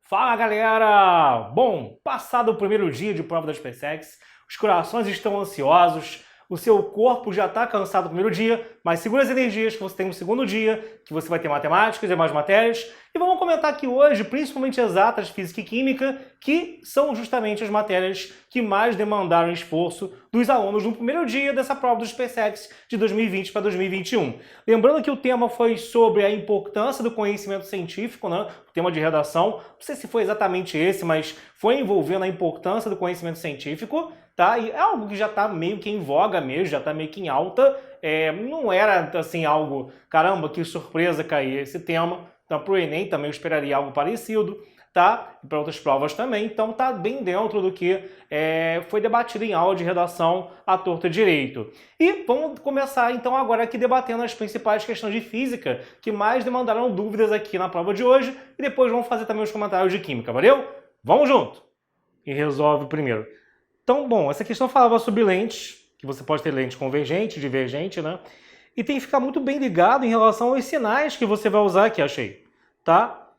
Fala galera! Bom, passado o primeiro dia de prova das PSECs, os corações estão ansiosos, o seu corpo já está cansado no primeiro dia, mas segura as energias que você tem no segundo dia, que você vai ter matemática e demais matérias. E vamos comentar aqui hoje, principalmente exatas, física e química, que são justamente as matérias que mais demandaram esforço dos alunos no primeiro dia dessa prova dos PSECs de 2020 para 2021. Lembrando que o tema foi sobre a importância do conhecimento científico, né? O tema de redação, não sei se foi exatamente esse, mas foi envolvendo a importância do conhecimento científico, tá? E é algo que já está meio que em voga mesmo, já está meio que em alta. Não era assim algo, caramba, que surpresa cair esse tema. Então, para o Enem também eu esperaria algo parecido, tá? E para outras provas também. Então, tá bem dentro do que foi debatido em aula de redação à torta direito. E vamos começar então agora aqui debatendo as principais questões de física que mais demandaram dúvidas aqui na prova de hoje. E depois vamos fazer também os comentários de química, valeu? Vamos junto! E resolve primeiro. Então, bom, essa questão falava sobre lentes, que você pode ter lente convergente, divergente, né? E tem que ficar muito bem ligado em relação aos sinais que você vai usar aqui, achei, tá?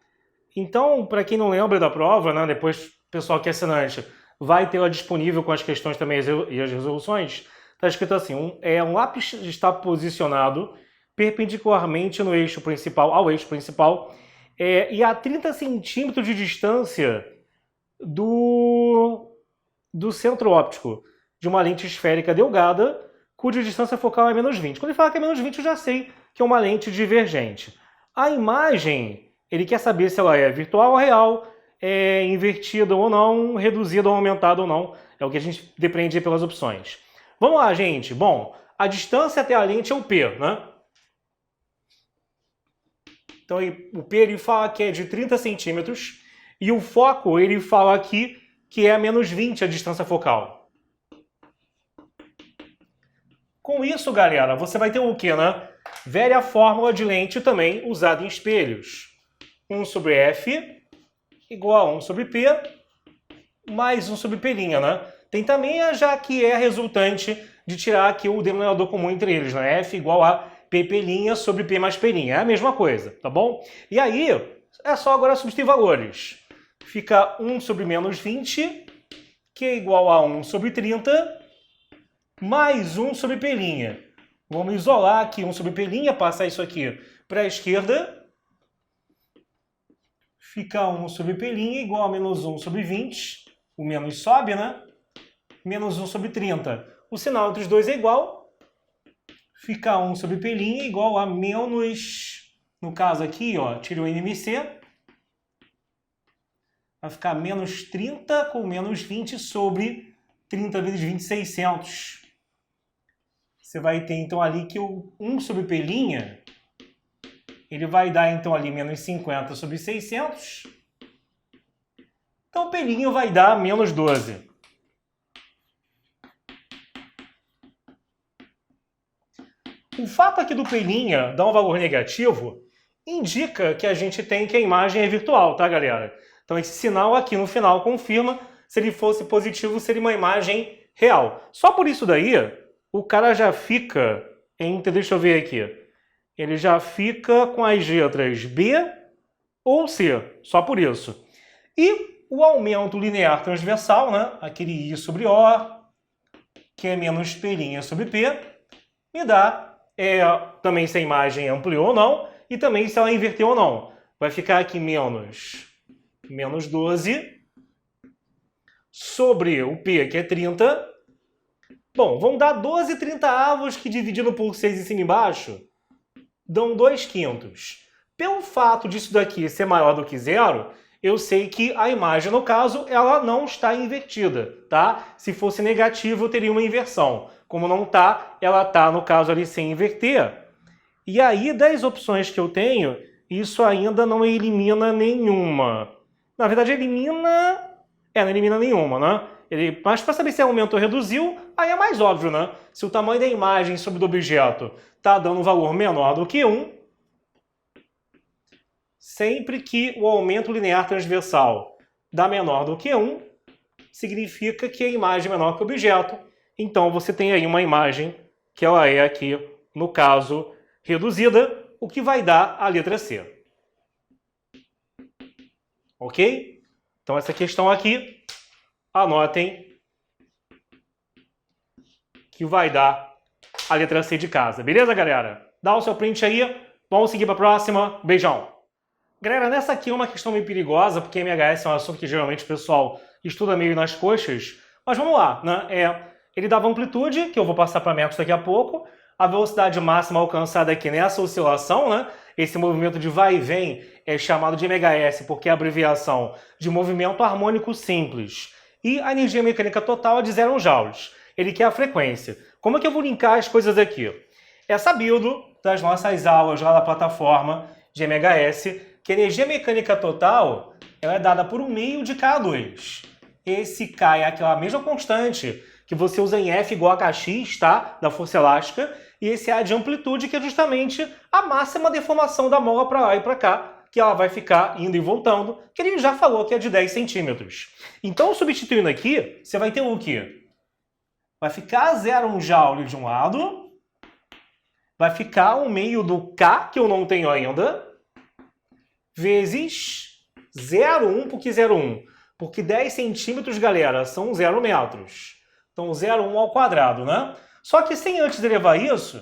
Então, para quem não lembra da prova, né, depois o pessoal que é assinante vai ter ela disponível com as questões também e as resoluções, está escrito assim, um lápis está posicionado perpendicularmente no eixo principal, ao eixo principal, e a 30 centímetros de distância do centro óptico de uma lente esférica delgada, cuja distância focal é menos 20. Quando ele fala que é menos 20, eu já sei que é uma lente divergente. A imagem, ele quer saber se ela é virtual ou real, é invertida ou não, reduzida ou aumentada ou não. É o que a gente depende pelas opções. Vamos lá, gente. Bom, a distância até a lente é o P, né? Então, o P ele fala que é de 30 centímetros e o foco ele fala aqui que é menos 20 a distância focal. Com isso, galera, você vai ter o quê, né? Velha fórmula de lente também usada em espelhos. 1 sobre F igual a 1 sobre P mais 1 sobre P', né? Tem também a já que é resultante de tirar aqui o denominador comum entre eles, né? F igual a P' sobre P mais P'. É a mesma coisa, tá bom? E aí, é só agora substituir valores. Fica 1 sobre menos 20, que é igual a 1 sobre 30, mais 1 sobre P'. Vamos isolar aqui 1 sobre P', passar isso aqui para a esquerda. Fica 1 sobre P' igual a menos 1 sobre 20. O menos sobe, né? Menos 1 sobre 30. O sinal entre os dois é igual. Fica 1 sobre P' igual a menos... No caso aqui, ó, tira o NMC. Vai ficar menos 30 com menos 20 sobre 30 vezes 20, 600. Você vai ter, então, ali que o 1 sobre P', ele vai dar, então, ali menos 50 sobre 600. Então, o P' vai dar menos 12. O fato aqui do P' dar um valor negativo indica que a gente tem que a imagem é virtual, tá, galera? Então, esse sinal aqui no final confirma. Se ele fosse positivo, seria uma imagem real. Só por isso daí, o cara já fica entre, deixa eu ver aqui, ele já fica com as letras B ou C, só por isso. E o aumento linear transversal, né, aquele I sobre O, que é menos P' sobre P, me dá também se a imagem ampliou ou não, e também se ela inverteu ou não. Vai ficar aqui menos 12 sobre o P, que é 30. Bom, vão dar 12 30avos que dividido por 6 em cima e embaixo dão 2/5. Pelo fato disso daqui ser maior do que zero, eu sei que a imagem, no caso, ela não está invertida, tá? Se fosse negativo, eu teria uma inversão. Como não está, ela está, no caso, ali sem inverter. E aí, das opções que eu tenho, isso ainda não elimina nenhuma. Na verdade, elimina... não elimina nenhuma, né? Mas para saber se aumentou ou reduziu, aí é mais óbvio, né? Se o tamanho da imagem sobre o objeto está dando um valor menor do que 1, sempre que o aumento linear transversal dá menor do que 1, significa que a imagem é menor que o objeto. Então você tem aí uma imagem que ela é aqui, no caso, reduzida, o que vai dar a letra C. Ok? Então essa questão aqui, anotem que vai dar a letra C de casa. Beleza, galera? Dá o seu print aí. Vamos seguir para a próxima. Beijão. Galera, nessa aqui é uma questão meio perigosa, porque MHS é um assunto que geralmente o pessoal estuda meio nas coxas. Mas vamos lá, né? Ele dava amplitude, que eu vou passar para metros daqui a pouco. A velocidade máxima alcançada aqui nessa oscilação, né? Esse movimento de vai e vem é chamado de MHS, porque é a abreviação de movimento harmônico simples. E a energia mecânica total é de 0 joules. Ele quer a frequência. Como é que eu vou linkar as coisas aqui? É sabido das nossas aulas lá da plataforma de MHS que a energia mecânica total ela é dada por 1/2 de K2. Esse K é aquela mesma constante que você usa em F igual a Kx, tá? Da força elástica. E esse A de amplitude, que é justamente a máxima deformação da mola para lá e para cá, que ela vai ficar indo e voltando, que ele já falou que é de 10 centímetros. Então, substituindo aqui, você vai ter o quê? Vai ficar 0,1 joule de um lado, vai ficar 1/2 do K, que eu não tenho ainda, vezes 0,1, por que 0,1? Porque 10 centímetros, galera, são 0 metros. Então, 0,1 ao quadrado, né? Só que sem antes elevar isso,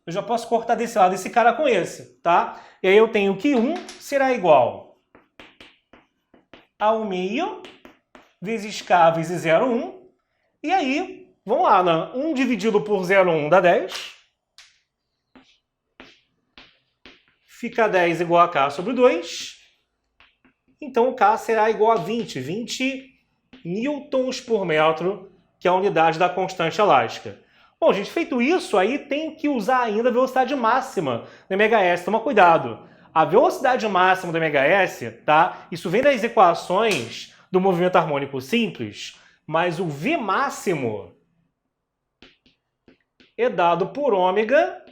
eu já posso cortar desse lado esse cara com esse, tá? E aí eu tenho que 1 será igual a 1/2 vezes K vezes 0,1. E aí, vamos lá, né? 1 dividido por 0,1 dá 10. Fica 10 igual a K sobre 2. Então, o K será igual a 20 newtons por metro, que é a unidade da constante elástica. Bom, gente, feito isso, aí tem que usar ainda a velocidade máxima do MHS. Toma cuidado. A velocidade máxima do MHS, tá? Isso vem das equações do movimento harmônico simples, mas o V máximo é dado por ômega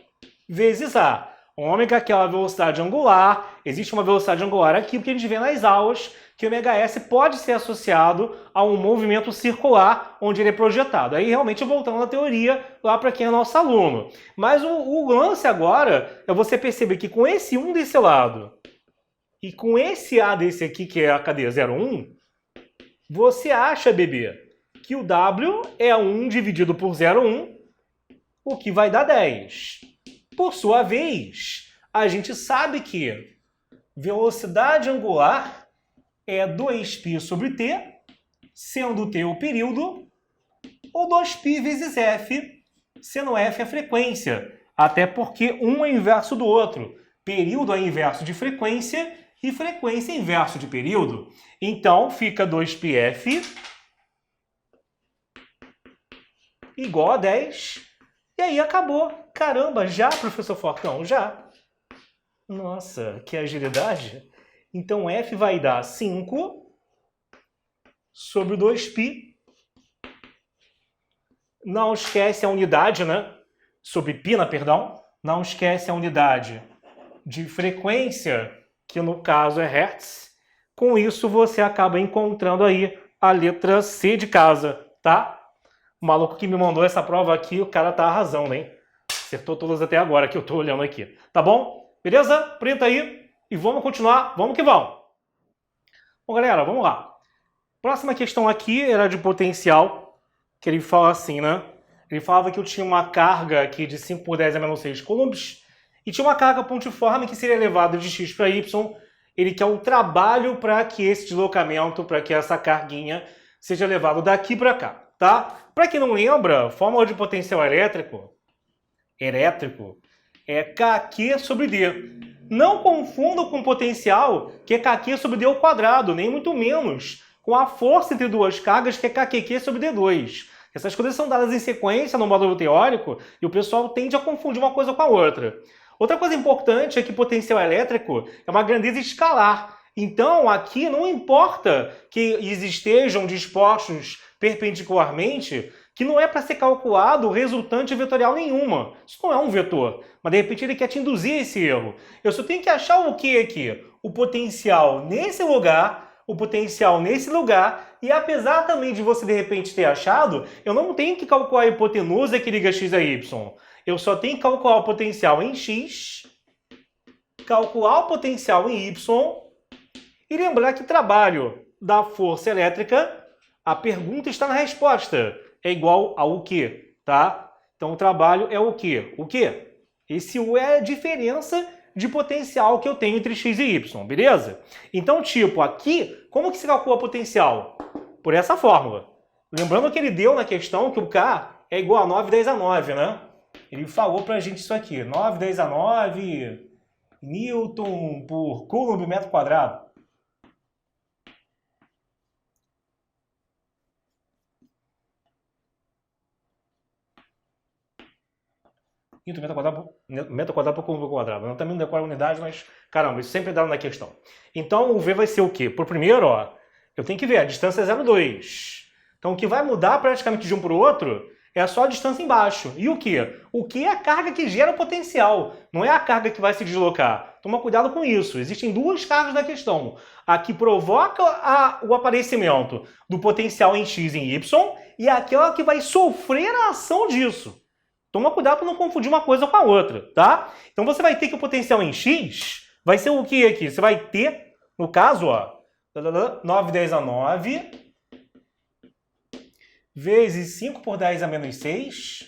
vezes A. Ômega, que é a velocidade angular. Existe uma velocidade angular aqui, porque a gente vê nas aulas que o MHS pode ser associado a um movimento circular onde ele é projetado. Aí, realmente, voltando na teoria, lá para quem é nosso aluno. Mas o lance agora é você perceber que com esse 1 desse lado e com esse A desse aqui, que é a cadeia 0,1, você acha, bebê, que o W é 1 dividido por 0,1, o que vai dar 10. Por sua vez, a gente sabe que velocidade angular é 2π sobre t, sendo t o período, ou 2π vezes f, sendo f a frequência, até porque um é inverso do outro. Período é inverso de frequência e frequência é inverso de período. Então, fica 2πf igual a 10. E aí acabou. Caramba, já, professor Fortão? Já. Nossa, que agilidade. Então, F vai dar 5 sobre 2π. Não esquece a unidade, né? Sobre π, perdão. Não esquece a unidade de frequência, que no caso é Hertz. Com isso, você acaba encontrando aí a letra C de casa, tá? O maluco que me mandou essa prova aqui, o cara tá arrasando, hein? Acertou todas até agora que eu tô olhando aqui. Tá bom? Beleza? Printa aí e vamos continuar. Vamos que vamos. Bom, galera, vamos lá. Próxima questão aqui era de potencial, que ele fala assim, né? Ele falava que eu tinha uma carga aqui de 5 por 10 a menos 6 coulombs e tinha uma carga pontiforme que seria elevada de x para y. Ele quer um trabalho para que esse deslocamento, para que essa carguinha seja levado daqui para cá. Tá? Para quem não lembra, fórmula de potencial elétrico é Kq sobre D. Não confunda com potencial, que é Kq sobre D ao quadrado, nem muito menos com a força entre duas cargas, que é Kqq sobre D2. Essas coisas são dadas em sequência no módulo teórico e o pessoal tende a confundir uma coisa com a outra. Outra coisa importante é que potencial elétrico é uma grandeza escalar. Então, aqui não importa que estejam dispostos perpendicularmente, que não é para ser calculado resultante vetorial nenhuma. Isso não é um vetor. Mas, de repente, ele quer te induzir esse erro. Eu só tenho que achar o que aqui? O potencial nesse lugar, o potencial nesse lugar, e apesar também de você, de repente, ter achado, eu não tenho que calcular a hipotenusa que liga x a y. Eu só tenho que calcular o potencial em x, calcular o potencial em y, e lembrar que trabalho da força elétrica, a pergunta está na resposta. É igual ao quê? Tá? Então o trabalho é o quê? O quê? Esse U é a diferença de potencial que eu tenho entre x e y, beleza? Então, tipo, aqui, como que se calcula potencial? Por essa fórmula. Lembrando que ele deu na questão que o K é igual a 9 10 a 9, né? Ele falou pra gente isso aqui, 9 10 a 9 Newton por Coulomb metro quadrado. Newton metro quadrado por Coulomb quadrado. Eu também não decoro a unidade, mas caramba, isso sempre dá na questão. Então o V vai ser o quê? Por primeiro, ó, eu tenho que ver, a distância é 0,2. Então o que vai mudar praticamente de um para o outro é só a distância embaixo. E o quê? O que é a carga que gera o potencial? Não é a carga que vai se deslocar. Toma cuidado com isso. Existem duas cargas na questão. A que provoca o aparecimento do potencial em x e em y e aquela que vai sofrer a ação disso. Toma cuidado para não confundir uma coisa com a outra, tá? Então você vai ter que o potencial em x vai ser o que aqui? Você vai ter, no caso, ó, 9 10 a 9 vezes 5 por 10 a menos 6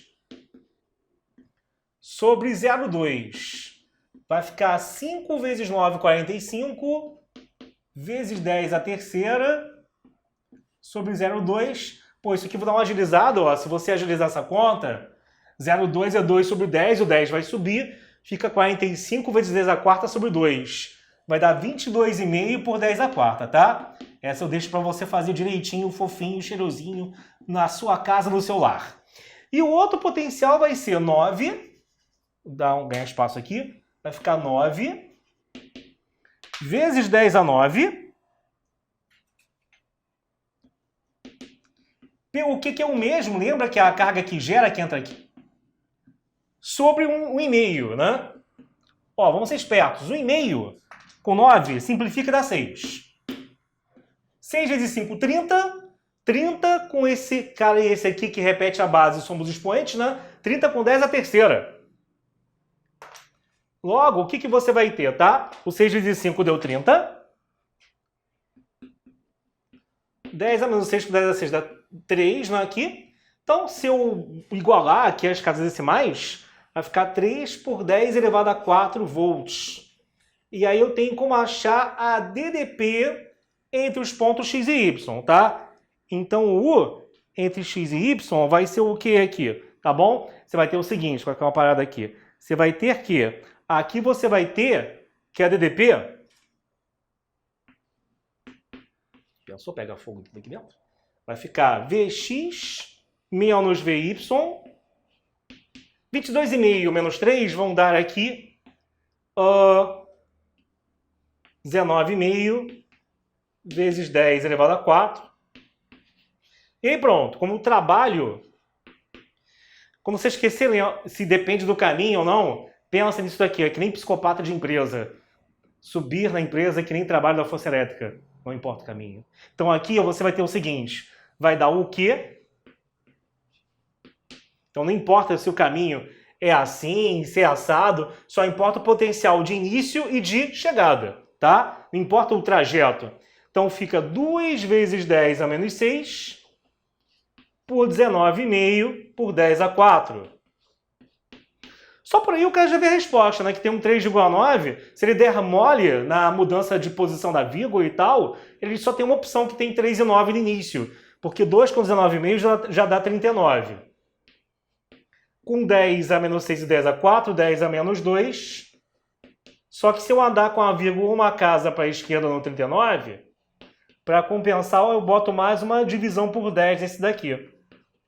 sobre 0,2. Vai ficar 5 vezes 9, 45, vezes 10 a terceira, sobre 0,2. Pô, isso aqui eu vou dar uma agilizada, ó. Se você agilizar essa conta, 0,2 é 2 sobre 10, o 10 vai subir, fica 45 vezes 10 a quarta sobre 2. Vai dar 22,5 por 10 a quarta, tá? Essa eu deixo para você fazer direitinho, fofinho, cheirosinho, na sua casa, no seu lar. E o outro potencial vai ser 9, ganhar espaço aqui, vai ficar 9 vezes 10 a 9. O que é o mesmo? Lembra que é a carga que gera, que entra aqui? Sobre 1,5, né? Ó, vamos ser espertos. 1,5 com 9 simplifica e dá 6. 6 vezes 5, 30. 30 com esse cara e esse aqui que repete a base, somos expoentes, né? 30 com 10 a terceira. Logo, o que você vai ter, tá? O 6 vezes 5 deu 30. 10 a menos 6 com 10 a 6 dá 3, né? Aqui. Então, se eu igualar aqui as casas decimais, vai ficar 3 por 10 elevado a 4 volts. E aí eu tenho como achar a DDP entre os pontos x e y, tá? Então o U entre x e y vai ser o que aqui, tá bom? Você vai ter o seguinte, vou colocar uma parada aqui. Você vai ter que, aqui você vai ter que a DDP... Pensou pegar fogo aqui dentro? Vai ficar Vx menos Vy. 22,5 menos 3 vão dar aqui 19,5 vezes 10 elevado a 4. E aí pronto, como trabalho, quando você esquecer se depende do caminho ou não, pensa nisso daqui, é que nem psicopata de empresa. Subir na empresa é que nem trabalho da força elétrica, não importa o caminho. Então aqui você vai ter o seguinte, vai dar o quê? Então não importa se o caminho é assim, se é assado, só importa o potencial de início e de chegada, tá? Não importa o trajeto. Então fica 2 vezes 10 a menos 6 por 19,5 por 10 a 4. Só por aí o cara já vê a resposta, né? Que tem um 3 igual a 9. Se ele der mole na mudança de posição da vírgula e tal, ele só tem uma opção que tem 3 e 9 no início. Porque 2 com 19,5 já dá 39. Com 10 a menos 6 e 10 a 4, 10 a menos 2. Só que se eu andar com a vírgula uma casa para a esquerda no 39, para compensar eu boto mais uma divisão por 10 nesse daqui.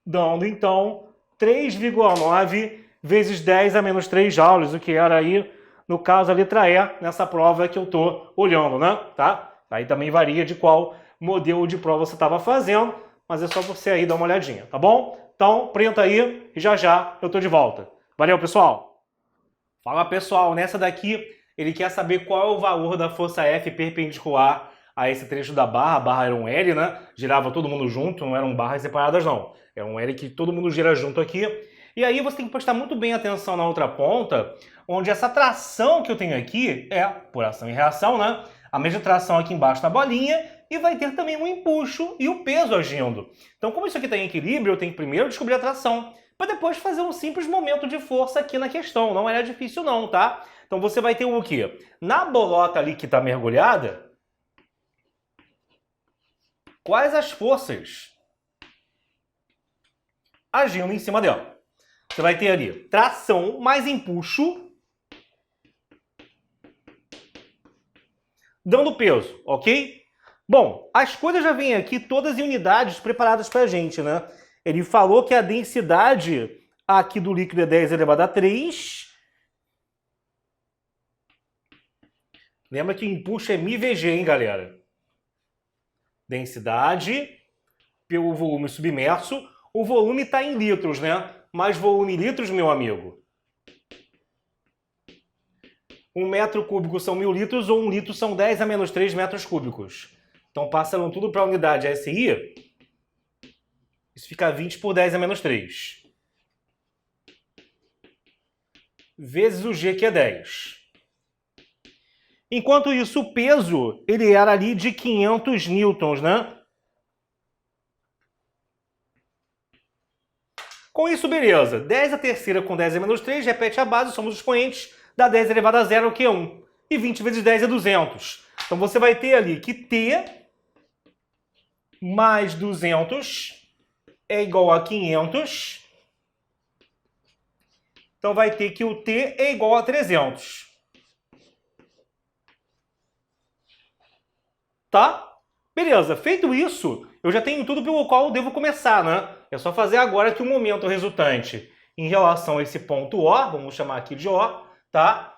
Dando então 3,9 vezes 10 a menos 3 joules, o que era aí, no caso, a letra E, nessa prova que eu estou olhando, né? Tá? Aí também varia de qual modelo de prova você estava fazendo, mas é só você aí dar uma olhadinha, tá bom? Então, printa aí e já eu tô de volta. Valeu, pessoal! Fala, pessoal, nessa daqui ele quer saber qual é o valor da força F perpendicular a esse trecho da barra. A barra era um L, né? Girava todo mundo junto, não eram barras separadas, não. É um L que todo mundo gira junto aqui. E aí você tem que prestar muito bem atenção na outra ponta, onde essa tração que eu tenho aqui é por ação e reação, né? A mesma tração aqui embaixo na bolinha e vai ter também o empuxo e o peso agindo. Então, como isso aqui está em equilíbrio, eu tenho que primeiro descobrir a tração, para depois fazer um simples momento de força aqui na questão. Não é difícil não, tá? Então você vai ter o quê? Na bolota ali que está mergulhada, quais as forças agindo em cima dela? Você vai ter ali tração mais empuxo, dando peso, ok? Bom, as coisas já vêm aqui todas em unidades preparadas para a gente, né? Ele falou que a densidade aqui do líquido é 10 elevado a 3. Lembra que empuxo é μVg, hein, galera? Densidade pelo volume submerso. O volume está em litros, né? Mas volume em litros, meu amigo. 1 metro cúbico são 1000 litros ou 1 litro são 10 a menos 3 metros cúbicos. Então, passando tudo para a unidade SI, isso fica 20 por 10 a menos 3. Vezes o G, que é 10. Enquanto isso, o peso, ele era ali de 500 newtons, né? Com isso, beleza. 10 a terceira com 10 a menos 3, repete a base, somos os expoentes, dá 10 elevado a 0, que é 1. E 20 vezes 10 é 200. Então, você vai ter ali que T mais 200 é igual a 500. Então, vai ter que o T é igual a 300. Tá? Beleza. Feito isso, eu já tenho tudo pelo qual eu devo começar, né? É só fazer agora que o momento resultante em relação a esse ponto O, vamos chamar aqui de O, tá?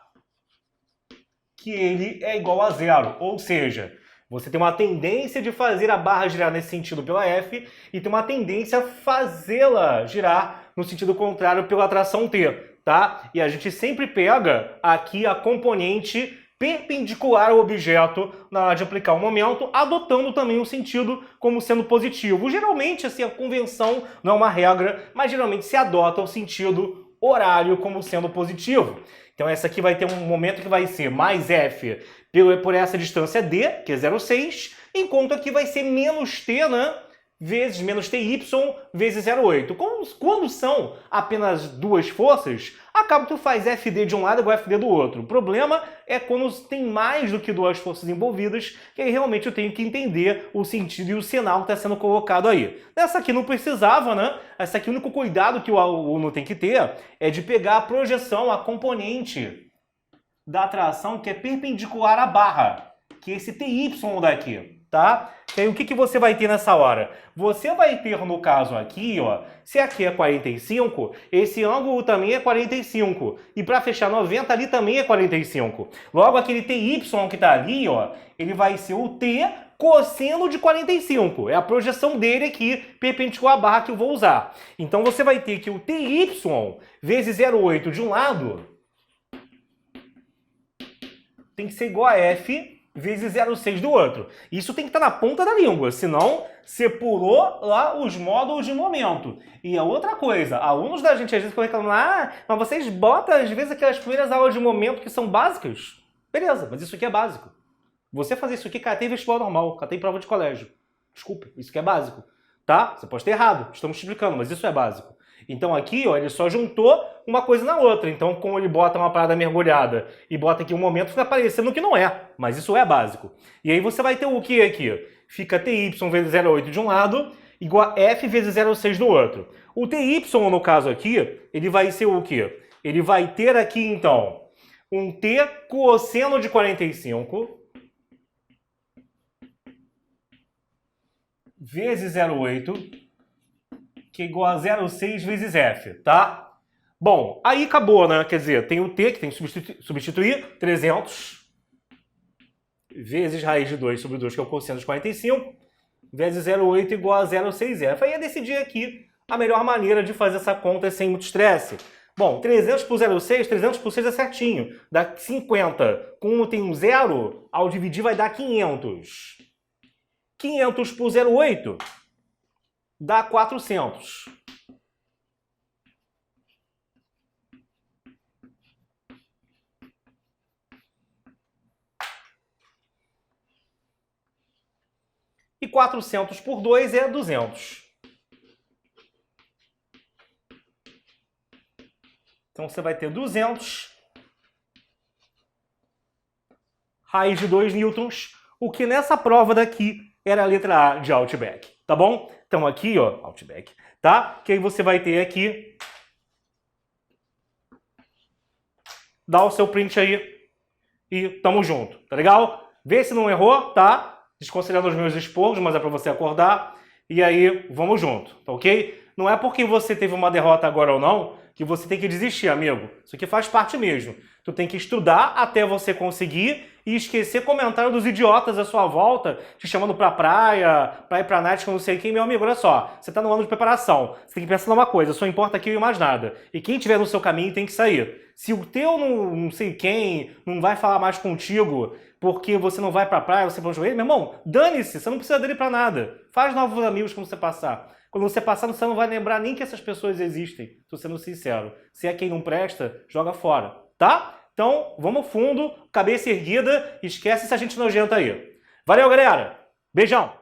Que ele é igual a 0. Ou seja, você tem uma tendência de fazer a barra girar nesse sentido pela F e tem uma tendência a fazê-la girar no sentido contrário pela tração T, tá? E a gente sempre pega aqui a componente perpendicular ao objeto na hora de aplicar o momento, adotando também o sentido como sendo positivo. Geralmente, assim, a convenção não é uma regra, mas geralmente se adota o sentido horário como sendo positivo. Então essa aqui vai ter um momento que vai ser mais F por essa distância D, que é 0,6, enquanto aqui vai ser menos T, né? Vezes menos TY vezes 0,8. Quando são apenas duas forças, acaba que tu faz FD de um lado igual FD do outro. O problema é quando tem mais do que duas forças envolvidas, que aí realmente eu tenho que entender o sentido e o sinal que está sendo colocado aí. Essa aqui não precisava, né? Essa aqui o único cuidado que o aluno tem que ter é de pegar a projeção, a componente da atração que é perpendicular à barra, que é esse TY daqui. Tá? E aí, o que você vai ter nessa hora? Você vai ter, no caso aqui, ó, se aqui é 45, esse ângulo também é 45. E para fechar 90, ali também é 45. Logo, aquele TY que está ali, ó, ele vai ser o T cosseno de 45. É a projeção dele aqui, perpendicular à barra que eu vou usar. Então, você vai ter que o TY vezes 0,8 de um lado tem que ser igual a F vezes 0,6 do outro. Isso tem que estar na ponta da língua, senão você pulou lá os módulos de momento. E a outra coisa, alunos da gente às vezes ficam reclamando, mas vocês botam às vezes aquelas primeiras aulas de momento que são básicas. Beleza, mas isso aqui é básico. Você fazer isso aqui, catei vestibular normal, catei prova de colégio. Desculpa, isso aqui é básico. Tá? Você pode ter errado, estamos te explicando, mas isso é básico. Então aqui, ó, ele só juntou uma coisa na outra. Então, como ele bota uma parada mergulhada e bota aqui um momento, fica parecendo que não é. Mas isso é básico. E aí você vai ter o que aqui? Fica TY vezes 0,8 de um lado, igual a F vezes 0,6 do outro. O TY, no caso aqui, ele vai ser o quê? Ele vai ter aqui, então, um T cosseno de 45 vezes 0,8, que é igual a 0,6 vezes F, tá? Bom, aí acabou, né? Quer dizer, tem o T, que tem que substituir, 300 vezes raiz de 2 sobre 2, que é o cosseno de 45, vezes 0,8 igual a 0,6F. Aí é decidir aqui a melhor maneira de fazer essa conta sem muito estresse. Bom, 300 por 0,6, 300 por 6 é certinho. Dá 50. Como tem um zero, ao dividir vai dar 500. 500 por 0,8 dá 400. E 400 por 2 é 200. Então você vai ter 200 raiz de 2 newtons, o que nessa prova daqui era a letra A de Outback, tá bom? Então aqui, ó, Outback, tá? Que aí você vai ter aqui, dá o seu print aí e tamo junto, tá legal? Vê se não errou, tá? Desconsiderando os meus esporros, mas é pra você acordar. E aí, vamos junto, tá ok? Não é porque você teve uma derrota agora ou não que você tem que desistir, amigo. Isso aqui faz parte mesmo. Tu tem que estudar até você conseguir e esquecer comentário dos idiotas à sua volta, te chamando pra praia, pra ir pra night com não sei quem. Meu amigo, olha só, você tá no ano de preparação. Você tem que pensar numa coisa, só importa aquilo e mais nada. E quem tiver no seu caminho tem que sair. Se o teu não sei quem não vai falar mais contigo porque você não vai pra praia, você vai joelho, meu irmão, dane-se, você não precisa dele pra nada. Faz novos amigos quando você passar. Quando você passar, você não vai lembrar nem que essas pessoas existem, tô sendo sincero. Se é quem não presta, joga fora, tá? Então, vamos fundo, cabeça erguida, esquece essa gente nojenta aí. Valeu, galera! Beijão!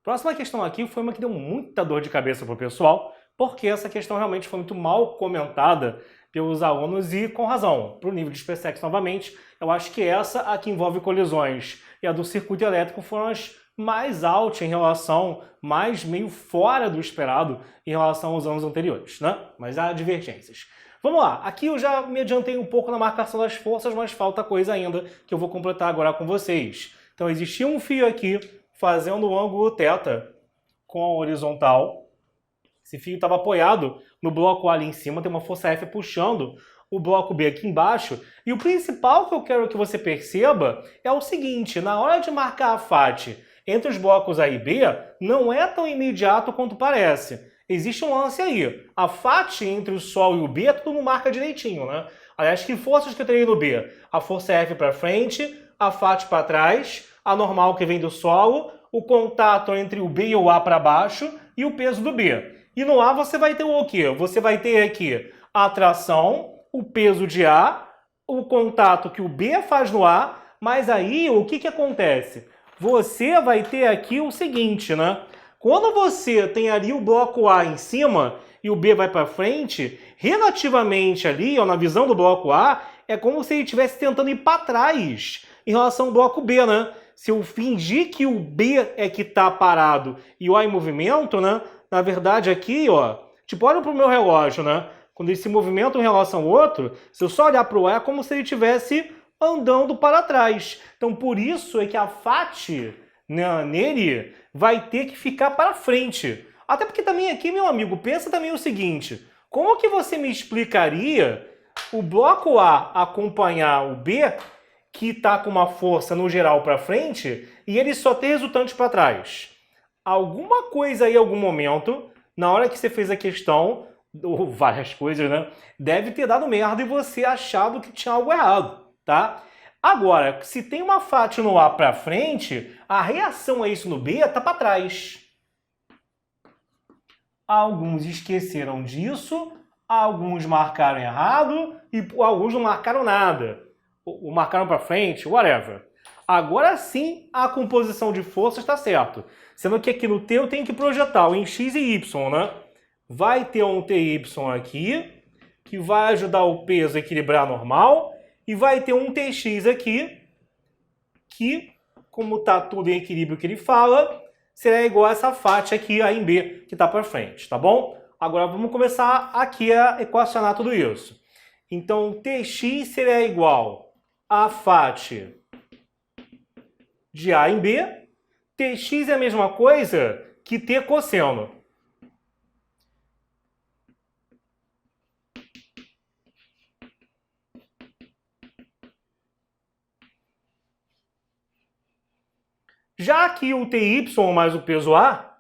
Próxima questão aqui foi uma que deu muita dor de cabeça pro pessoal, porque essa questão realmente foi muito mal comentada pelos alunos e com razão. Para o nível de SpaceX novamente, eu acho que essa, a que envolve colisões e a do circuito elétrico foram as mais altas em relação, mais meio fora do esperado em relação aos anos anteriores, né? Mas há divergências. Vamos lá, aqui eu já me adiantei um pouco na marcação das forças, mas falta coisa ainda que eu vou completar agora com vocês. Então existia um fio aqui fazendo um ângulo θ com a horizontal. Esse fio estava apoiado no bloco A ali em cima, tem uma força F puxando o bloco B aqui embaixo. E o principal que eu quero que você perceba é o seguinte, na hora de marcar a FAT entre os blocos A e B, não é tão imediato quanto parece. Existe um lance aí. A FAT entre o Sol e o B, tudo não marca direitinho, né? Aliás, que forças que eu teria no B? A força F para frente, a FAT para trás, a normal que vem do solo, o contato entre o B e o A para baixo e o peso do B. E no A você vai ter o quê? Você vai ter aqui a atração, o peso de A, o contato que o B faz no A, mas aí o que acontece? Você vai ter aqui o seguinte, né? Quando você tem ali o bloco A em cima e o B vai para frente, relativamente ali, ó, na visão do bloco A, é como se ele estivesse tentando ir para trás em relação ao bloco B, né? Se eu fingir que o B é que está parado e o A em movimento, né? Na verdade aqui, ó, tipo, olha pro meu relógio, né? Quando ele se movimenta em relação ao outro, se eu só olhar pro A, é como se ele estivesse andando para trás. Então, por isso é que a FAT, né, nele vai ter que ficar para frente. Até porque também aqui, meu amigo, pensa também o seguinte, como que você me explicaria o bloco A acompanhar o B, que está com uma força no geral para frente, e ele só tem resultante para trás? Alguma coisa aí, algum momento, na hora que você fez a questão, ou várias coisas, né? Deve ter dado merda e você achado que tinha algo errado, tá? Agora, se tem uma FAT no A para frente, a reação a isso no B tá para trás. Alguns esqueceram disso, alguns marcaram errado e alguns não marcaram nada. Ou marcaram para frente, whatever. Agora sim a composição de forças está certo. Sendo que aqui no T eu tenho que projetar em X e Y, né? Vai ter um TY aqui, que vai ajudar o peso a equilibrar normal, e vai ter um TX aqui, que, como está tudo em equilíbrio que ele fala, será igual a essa FAT aqui, A em B, que está para frente, tá bom? Agora vamos começar aqui a equacionar tudo isso. Então, TX será igual a FAT de A em B. TX é a mesma coisa que T cosseno. Já que o TY mais o peso A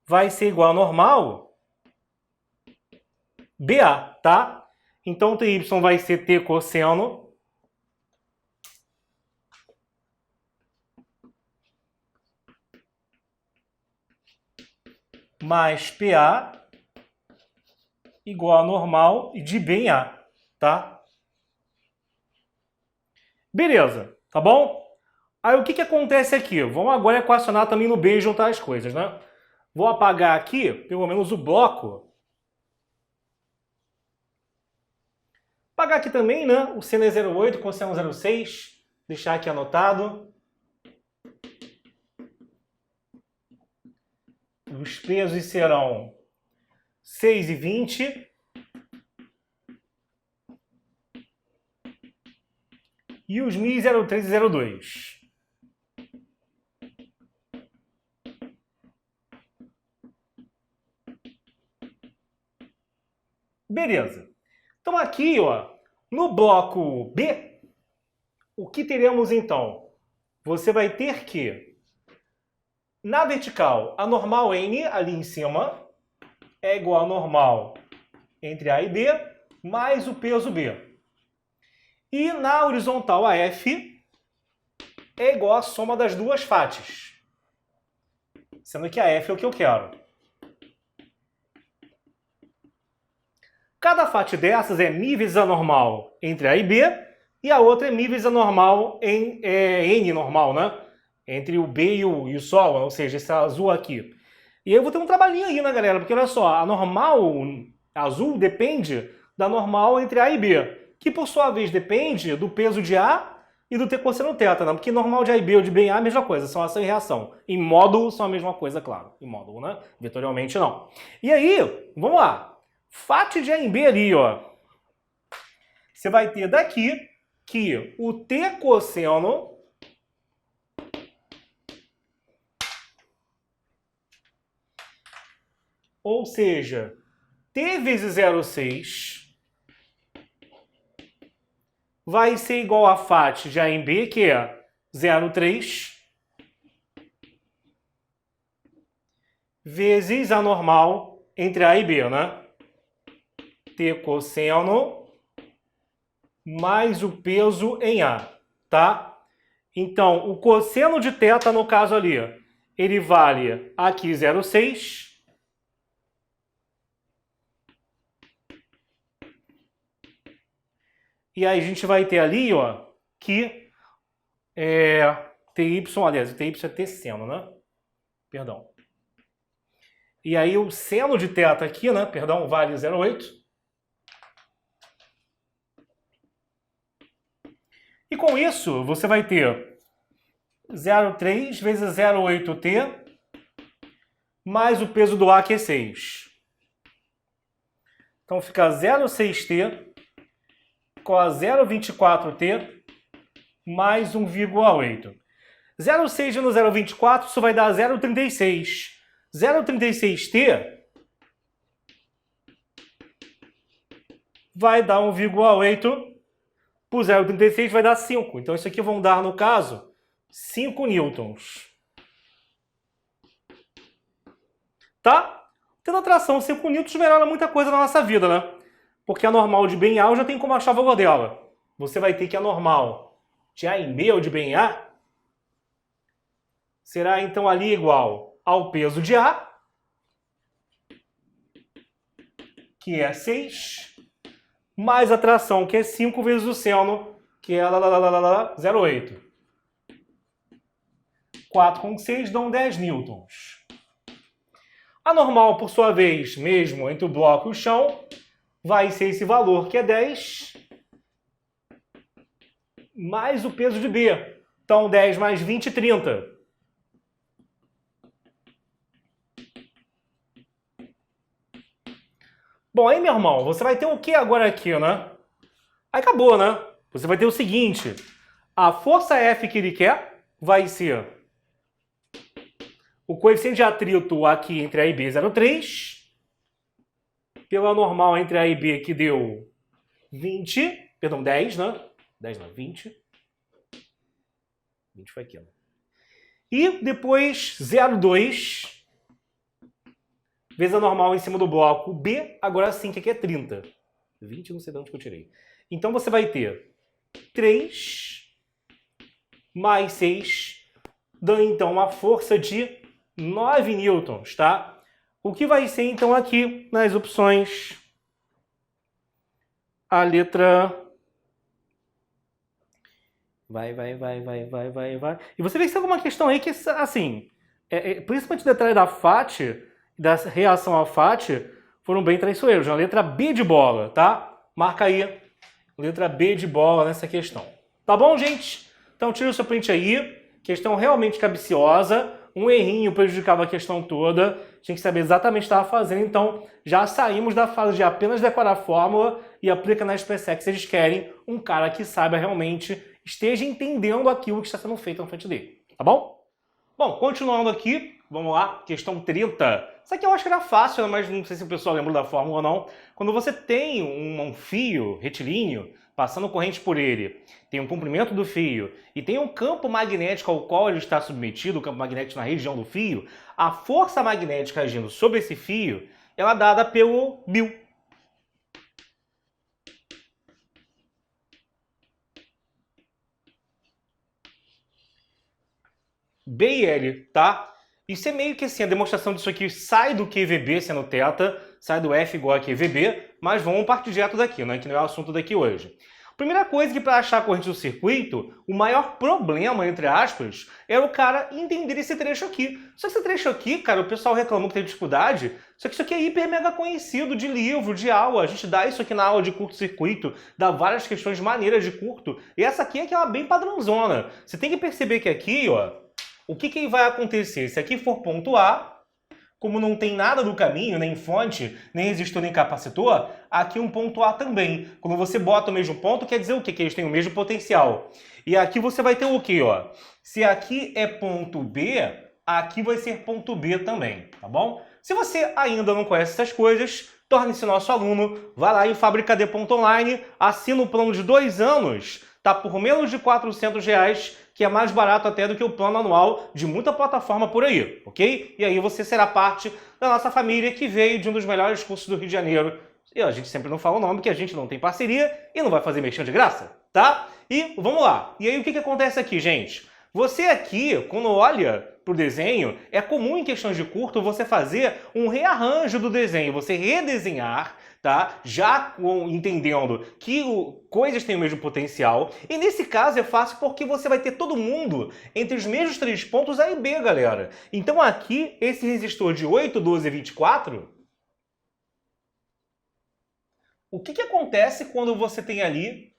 vai ser igual a normal BA, tá? Então, o TY vai ser T cosseno mais PA igual a normal de B em A, tá? Beleza, tá bom? Aí o que que acontece aqui? Vamos agora equacionar também no B e juntar as coisas, né? Vou apagar aqui, pelo menos o bloco. Apagar aqui também, né? O seno é 0,8, cosseno 0,6. Deixar aqui anotado. Os pesos serão 6 e 20. E os mi 0,3 e 0,2. Beleza. Então aqui, ó, no bloco B, o que teremos então? Você vai ter que, na vertical, a normal N ali em cima é igual a normal entre A e B, mais o peso B. E na horizontal a F é igual à soma das duas fates. Sendo que a F é o que eu quero. Cada fate dessas é mi vezes a normal entre A e B, e a outra é mi vezes a normal em N normal, né? Entre o B e o Sol, ou seja, esse azul aqui. E aí eu vou ter um trabalhinho aí, né, galera? Porque olha só, a normal azul depende da normal entre A e B, que por sua vez depende do peso de A e do T cosseno θ, né? Porque normal de A e B ou de B em A é a mesma coisa, são ação e reação. Em módulo são a mesma coisa, claro. Em módulo, né? Vetorialmente não. E aí, vamos lá. Fate de A em B ali, ó. Você vai ter daqui que o T cosseno ou seja, T vezes 0,6 vai ser igual a fate de A em B, que é 0,3 vezes a normal entre A e B, né? T cosseno mais o peso em A, tá? Então, o cosseno de θ, no caso ali, ele vale aqui 0,6 e aí a gente vai ter ali, ó, que TY, aliás, o TY é T seno, né? Perdão. E aí o seno de θ aqui, né? Perdão, vale 0,8. E com isso, você vai ter 0,3 vezes 0,8t mais o peso do A, que é 6. Então fica 0,6t com a 0,24t mais 1,8. 0,6 menos 0,24, isso vai dar 0,36. 0,36t vai dar 1,8 por 0,36 vai dar 5. Então isso aqui vão dar, no caso, 5 newtons. Tá? Tendo atração 5 newtons melhora muita coisa na nossa vida, né? Porque a normal de B em A eu já tenho como achar o valor dela. Você vai ter que a normal de A em B ou de B em A será então ali igual ao peso de A, que é 6, mais a tração, que é 5 vezes o seno, que é 0,8. 4 com 6 dão 10 newtons. A normal, por sua vez, mesmo entre o bloco e o chão, vai ser esse valor, que é 10, mais o peso de B. Então, 10 mais 20, 30. Bom, aí, meu irmão, você vai ter o que agora aqui, né? Aí acabou, né? Você vai ter o seguinte. A força F que ele quer vai ser o coeficiente de atrito aqui entre A e B, 0,3. Pela normal entre A e B, que deu 20. Perdão, 10, né? 10 não, 20. 20 foi aqui, né? E depois 0,2 vezes a normal em cima do bloco B, agora sim, que aqui é 30. 20, não sei de onde que eu tirei. Então você vai ter 3 mais 6, dando então uma força de 9 newtons, tá? O que vai ser então aqui nas opções a letra Vai. E você vê que tem alguma questão aí que, assim, principalmente o detalhe da FAT, da reação à FAT, foram bem traiçoeiros. Na letra B de bola, tá? Marca aí, letra B de bola nessa questão. Tá bom, gente? Então tira o seu print aí. Questão realmente capciosa. Um errinho prejudicava a questão toda. Tinha que saber exatamente o que estava fazendo. Então já saímos da fase de apenas decorar a fórmula e aplica na SpaceX. Eles querem um cara que saiba realmente, esteja entendendo aquilo que está sendo feito na frente dele. Tá bom? Bom, continuando aqui, vamos lá, questão 30. Isso aqui eu acho que era fácil, mas não sei se o pessoal lembra da fórmula ou não. Quando você tem um fio retilíneo passando corrente por ele, tem um comprimento do fio e tem um campo magnético ao qual ele está submetido, o campo magnético na região do fio, a força magnética agindo sobre esse fio, ela é dada pelo μ. B e L, tá? Isso é meio que assim, a demonstração disso aqui sai do QVB sendo θ, sai do F igual a QVB, mas vamos partir direto daqui, né? Que não é o assunto daqui hoje. Primeira coisa que para achar a corrente do circuito, o maior problema, entre aspas, é o cara entender esse trecho aqui. Só que esse trecho aqui, cara, o pessoal reclamou que tem dificuldade, só que isso aqui é hiper mega conhecido de livro, de aula. A gente dá isso aqui na aula de curto-circuito, dá várias questões maneiras de curto, e essa aqui é aquela bem padrãozona. Você tem que perceber que aqui, ó, o que vai acontecer? Se aqui for ponto A, como não tem nada no caminho, nem fonte, nem resistor, nem capacitor, aqui um ponto A também. Quando você bota o mesmo ponto, quer dizer o quê? Que eles têm o mesmo potencial. E aqui você vai ter o quê? Ó? Se aqui é ponto B, aqui vai ser ponto B também, tá bom? Se você ainda não conhece essas coisas, torne-se nosso aluno, vai lá em fabricad.online, assina o plano de 2 anos, tá por menos de R$400, que é mais barato até do que o plano anual de muita plataforma por aí, ok? E aí você será parte da nossa família que veio de um dos melhores cursos do Rio de Janeiro. E a gente sempre não fala o nome, porque a gente não tem parceria e não vai fazer merchan de graça, tá? E vamos lá. E aí o que acontece aqui, gente? Você aqui, quando olha para o desenho, é comum em questões de curto você fazer um rearranjo do desenho, você redesenhar, tá? Já entendendo que coisas têm o mesmo potencial. E nesse caso é fácil porque você vai ter todo mundo entre os mesmos 3 pontos A e B, galera. Então aqui, esse resistor de 8, 12 e 24, o que acontece quando você tem ali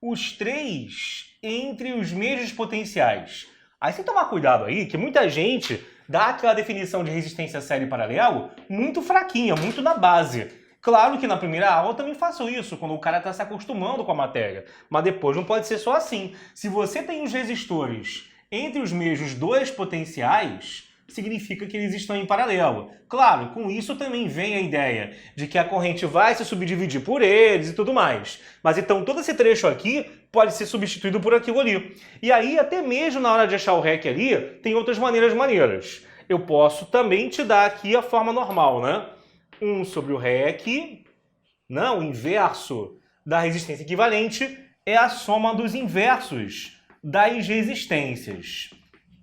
os 3 entre os mesmos potenciais? Aí você tomar cuidado aí, que muita gente dá aquela definição de resistência série paralelo muito fraquinha, muito na base. Claro que na primeira aula eu também faço isso, quando o cara está se acostumando com a matéria. Mas depois não pode ser só assim. Se você tem os resistores entre os mesmos 2 potenciais, significa que eles estão em paralelo. Claro, com isso também vem a ideia de que a corrente vai se subdividir por eles e tudo mais. Mas então todo esse trecho aqui pode ser substituído por aquilo ali. E aí, até mesmo na hora de achar o REC ali, tem outras maneiras. Eu posso também te dar aqui a forma normal, né? 1 sobre o REC, não, o inverso da resistência equivalente é a soma dos inversos das resistências.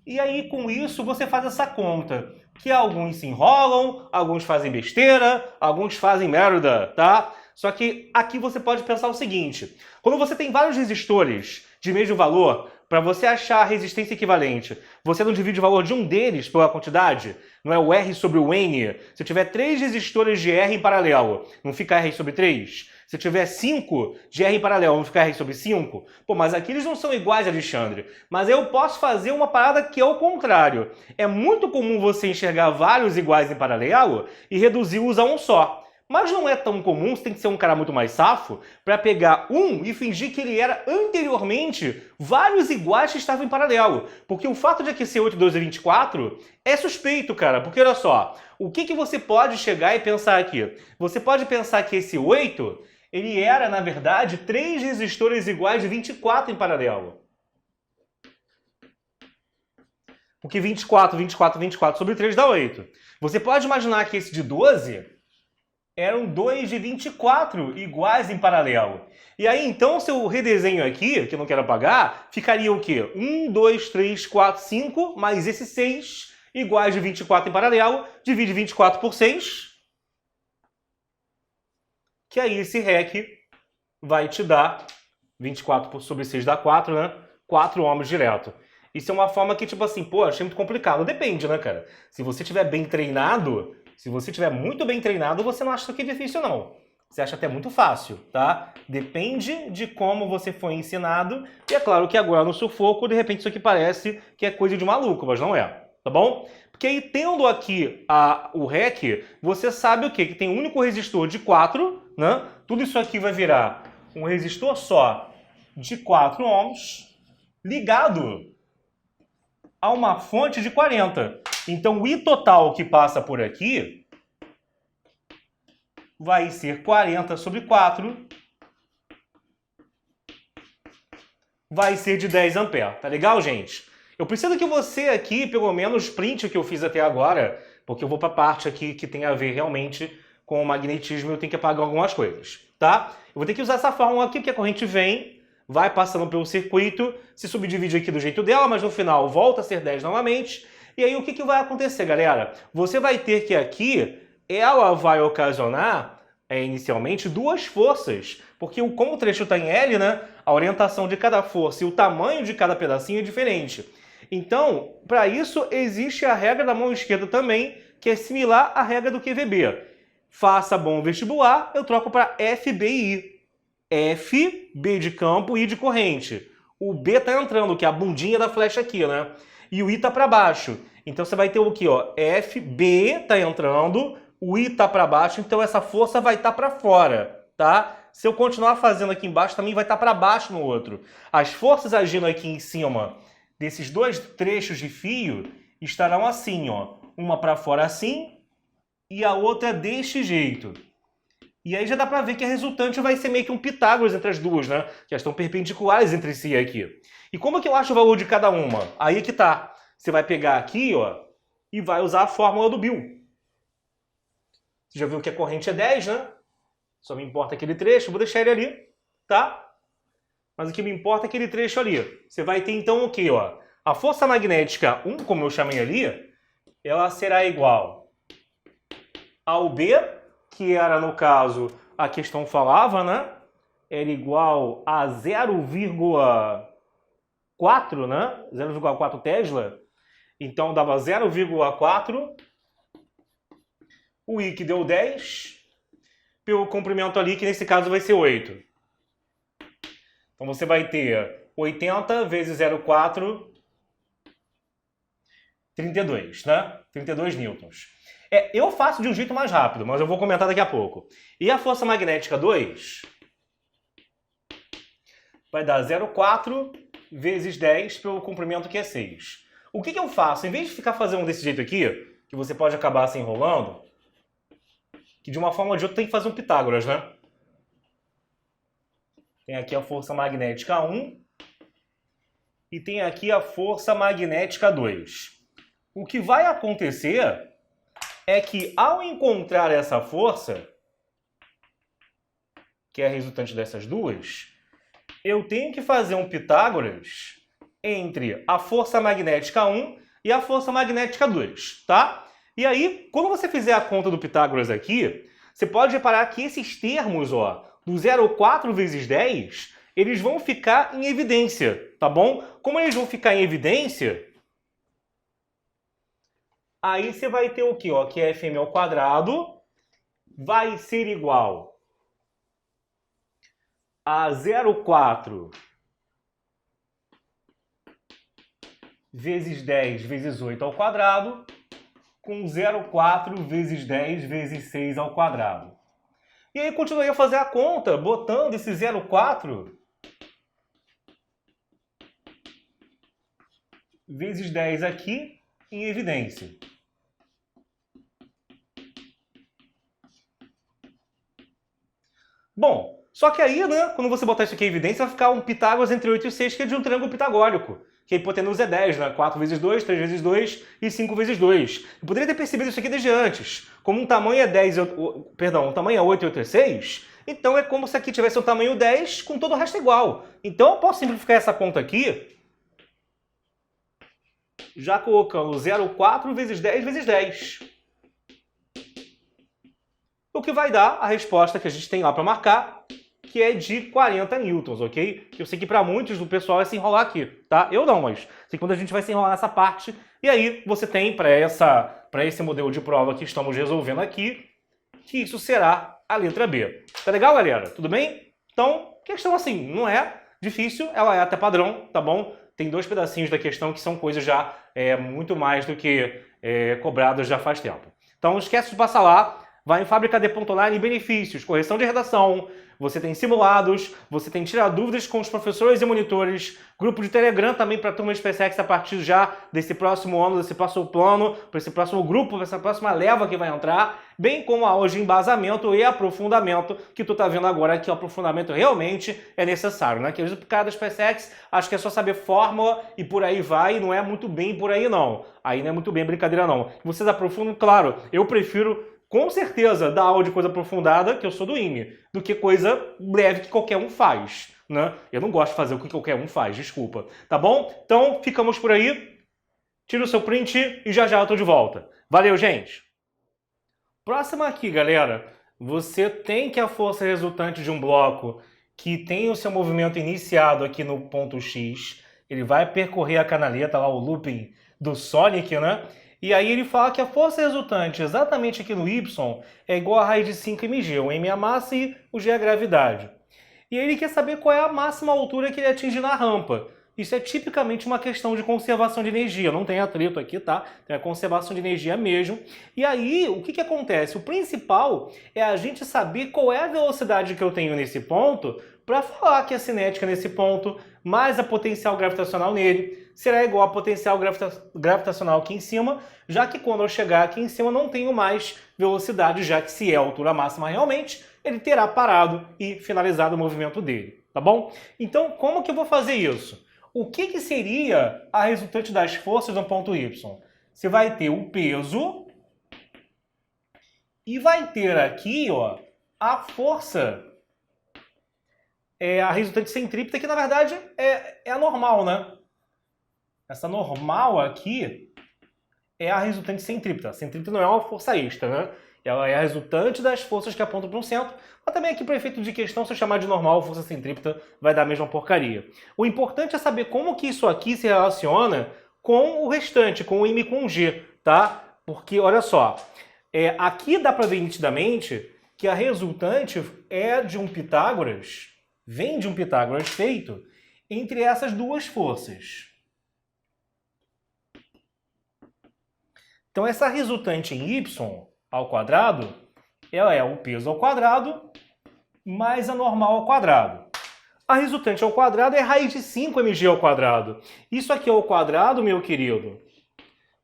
E aí, com isso, você faz essa conta, que alguns se enrolam, alguns fazem besteira, alguns fazem merda, tá? Só que aqui você pode pensar o seguinte, quando você tem vários resistores de mesmo valor, para você achar a resistência equivalente, você não divide o valor de um deles pela quantidade? Não é o R sobre o N? Se eu tiver 3 resistores de R em paralelo, não fica R sobre 3? Se eu tiver 5 de R em paralelo, não fica R sobre 5? Pô, mas aqui eles não são iguais, Alexandre. Mas eu posso fazer uma parada que é o contrário. É muito comum você enxergar vários iguais em paralelo e reduzi-los a um só. Mas não é tão comum, você tem que ser um cara muito mais safo, para pegar um e fingir que ele era anteriormente vários iguais que estavam em paralelo. Porque o fato de aqui ser 8, 12 e 24 é suspeito, cara. Porque olha só, o que você pode chegar e pensar aqui? Você pode pensar que esse 8, ele era, na verdade, 3 resistores iguais de 24 em paralelo. Porque 24, 24, 24 sobre 3 dá 8. Você pode imaginar que esse de 12... eram 2 de 24 iguais em paralelo. E aí, então, se eu redesenho aqui, que eu não quero apagar, ficaria o quê? 1, 2, 3, 4, 5, mais esses 6, iguais de 24 em paralelo, divide 24 por 6, que aí esse REC vai te dar 24 sobre 6 dá 4, né? 4 ohms direto. Isso é uma forma que, tipo assim, pô, achei muito complicado. Depende, né, cara? Se você estiver bem treinado, se você estiver muito bem treinado, você não acha isso aqui difícil, não. Você acha até muito fácil, tá? Depende de como você foi ensinado. E é claro que agora no sufoco, de repente, isso aqui parece que é coisa de maluco, mas não é, tá bom? Porque aí, tendo aqui o REC, você sabe o quê? Que tem um único resistor de 4, né? Tudo isso aqui vai virar um resistor só de 4 ohms ligado a uma fonte de 40. Então, o I total que passa por aqui vai ser 40 sobre 4, vai ser de 10 amperes. Tá legal, gente? Eu preciso que você aqui, pelo menos, printe o que eu fiz até agora, porque eu vou para a parte aqui que tem a ver realmente com o magnetismo e eu tenho que apagar algumas coisas, tá? Eu vou ter que usar essa fórmula aqui, porque a corrente vem, vai passando pelo circuito, se subdivide aqui do jeito dela, mas no final volta a ser 10 novamente. E aí o que vai acontecer, galera? Você vai ter que aqui, ela vai ocasionar, inicialmente, duas forças. Porque como o trecho está em L, né? A orientação de cada força e o tamanho de cada pedacinho é diferente. Então, para isso, existe a regra da mão esquerda também, que é similar à regra do QVB. Faça bom vestibular, eu troco para FBI. F, B de campo, I de corrente. O B tá entrando, que é a bundinha da flecha aqui, né? E o I tá para baixo. Então você vai ter o quê, ó? F, B tá entrando, o I tá para baixo, então essa força vai estar para fora, tá? Se eu continuar fazendo aqui embaixo, também vai estar para baixo no outro. As forças agindo aqui em cima desses dois trechos de fio estarão assim, ó. Uma para fora assim e a outra deste jeito. E aí já dá para ver que a resultante vai ser meio que um Pitágoras entre as duas, né? Que elas estão perpendiculares entre si aqui. E como é que eu acho o valor de cada uma? Aí que tá. Você vai pegar aqui, ó, e vai usar a fórmula do Bill. Você já viu que a corrente é 10, né? Só me importa aquele trecho, vou deixar ele ali, tá? Mas o que me importa é aquele trecho ali. Você vai ter então o quê, ó? A força magnética 1, como eu chamei ali, ela será igual ao B, que era, no caso, a questão falava, né? Era igual a 0,4, né? 0,4 Tesla. Então, dava 0,4. O I que deu 10. Pelo comprimento ali, que nesse caso vai ser 8. Então, você vai ter 80 vezes 0,4, 32, né? 32 newtons. Eu faço de um jeito mais rápido, mas eu vou comentar daqui a pouco. E a força magnética 2 vai dar 0,4 vezes 10 pelo comprimento que é 6. O que eu faço? Em vez de ficar fazendo desse jeito aqui, que você pode acabar se enrolando, que de uma forma ou de outra tem que fazer um Pitágoras, né? Tem aqui a força magnética 1 e tem aqui a força magnética 2. O que vai acontecer é que ao encontrar essa força, que é a resultante dessas duas, eu tenho que fazer um Pitágoras entre a força magnética 1 e a força magnética 2, tá? E aí, quando você fizer a conta do Pitágoras aqui, você pode reparar que esses termos, ó, do 0,4 vezes 10, eles vão ficar em evidência, tá bom? Como eles vão ficar em evidência, aí você vai ter o quê? Ó, que é Fm ao quadrado vai ser igual a 0,4 vezes 10 vezes 8 ao quadrado com 0,4 vezes 10 vezes 6 ao quadrado. E aí continuei a fazer a conta, botando esse 0,4 vezes 10 aqui em evidência. Bom, só que aí, né, quando você botar isso aqui em evidência, vai ficar um Pitágoras entre 8 e 6, que é de um triângulo pitagórico. Que a hipotenusa é 10, né? 4 vezes 2, 3 vezes 2 e 5 vezes 2. Eu poderia ter percebido isso aqui desde antes. Como um tamanho é 10, um tamanho é 8 e outro é 6, então é como se aqui tivesse um tamanho 10 com todo o resto igual. Então eu posso simplificar essa conta aqui, já colocando 0,4 vezes 10 vezes 10. O que vai dar a resposta que a gente tem lá para marcar, que é de 40 newtons, ok? Eu sei que para muitos do pessoal vai se enrolar aqui, tá? Eu não, mas sei quando a gente vai se enrolar nessa parte. E aí você tem para esse modelo de prova que estamos resolvendo aqui, que isso será a letra B. Tá legal, galera? Tudo bem? Então, questão assim, não é difícil, ela é até padrão, tá bom? Tem 2 pedacinhos da questão que são coisas já muito mais do que cobradas já faz tempo. Então, não esquece de passar lá. Vai em fábrica.online, benefícios, correção de redação, você tem simulados, você tem tirar dúvidas com os professores e monitores, grupo de Telegram também para a turma de SpaceX a partir já desse próximo ano, desse próximo plano, para esse próximo grupo, para essa próxima leva que vai entrar, bem como a aula de embasamento e aprofundamento, que tu tá vendo agora que o aprofundamento realmente é necessário, né? Que às vezes o cara da SpaceX acho que é só saber fórmula e por aí vai, e não é muito bem por aí não. Aí não é muito bem brincadeira não. Vocês aprofundam, claro, eu prefiro com certeza dar aula de coisa aprofundada, que eu sou do IME, do que coisa leve que qualquer um faz, né? Eu não gosto de fazer o que qualquer um faz, desculpa. Tá bom? Então, ficamos por aí. Tira o seu print e já já eu tô de volta. Valeu, gente! Próxima aqui, galera. Você tem que a força resultante de um bloco que tem o seu movimento iniciado aqui no ponto X, ele vai percorrer a canaleta, lá o looping do Sonic, né? E aí ele fala que a força resultante exatamente aqui no Y é igual a raiz de 5 mg. O m é a massa e o g é a gravidade. E aí ele quer saber qual é a máxima altura que ele atinge na rampa. Isso é tipicamente uma questão de conservação de energia. Não tem atrito aqui, tá? Tem a conservação de energia mesmo. E aí, o que acontece? O principal é a gente saber qual é a velocidade que eu tenho nesse ponto para falar que a cinética nesse ponto mais a potencial gravitacional nele será igual a potencial gravitacional aqui em cima, já que quando eu chegar aqui em cima eu não tenho mais velocidade, já que se é a altura máxima realmente, ele terá parado e finalizado o movimento dele, tá bom? Então, como que eu vou fazer isso? O que seria a resultante das forças no ponto Y? Você vai ter o peso e vai ter aqui, ó, a força, a resultante centrípeta, que na verdade é a normal, né? Essa normal aqui é a resultante centrípeta. A centrípeta não é uma força extra, né? Ela é a resultante das forças que apontam para um centro. Mas também aqui para efeito de questão, se eu chamar de normal força centrípeta, vai dar a mesma porcaria. O importante é saber como que isso aqui se relaciona com o restante, com o M com G, tá? Porque, olha só, aqui dá para ver nitidamente que a resultante é de um Pitágoras, vem de um Pitágoras feito entre essas duas forças. Então, essa resultante em y ao quadrado, ela é o peso ao quadrado mais a normal ao quadrado. A resultante ao quadrado é raiz de 5 mg ao quadrado. Isso aqui ao quadrado, meu querido,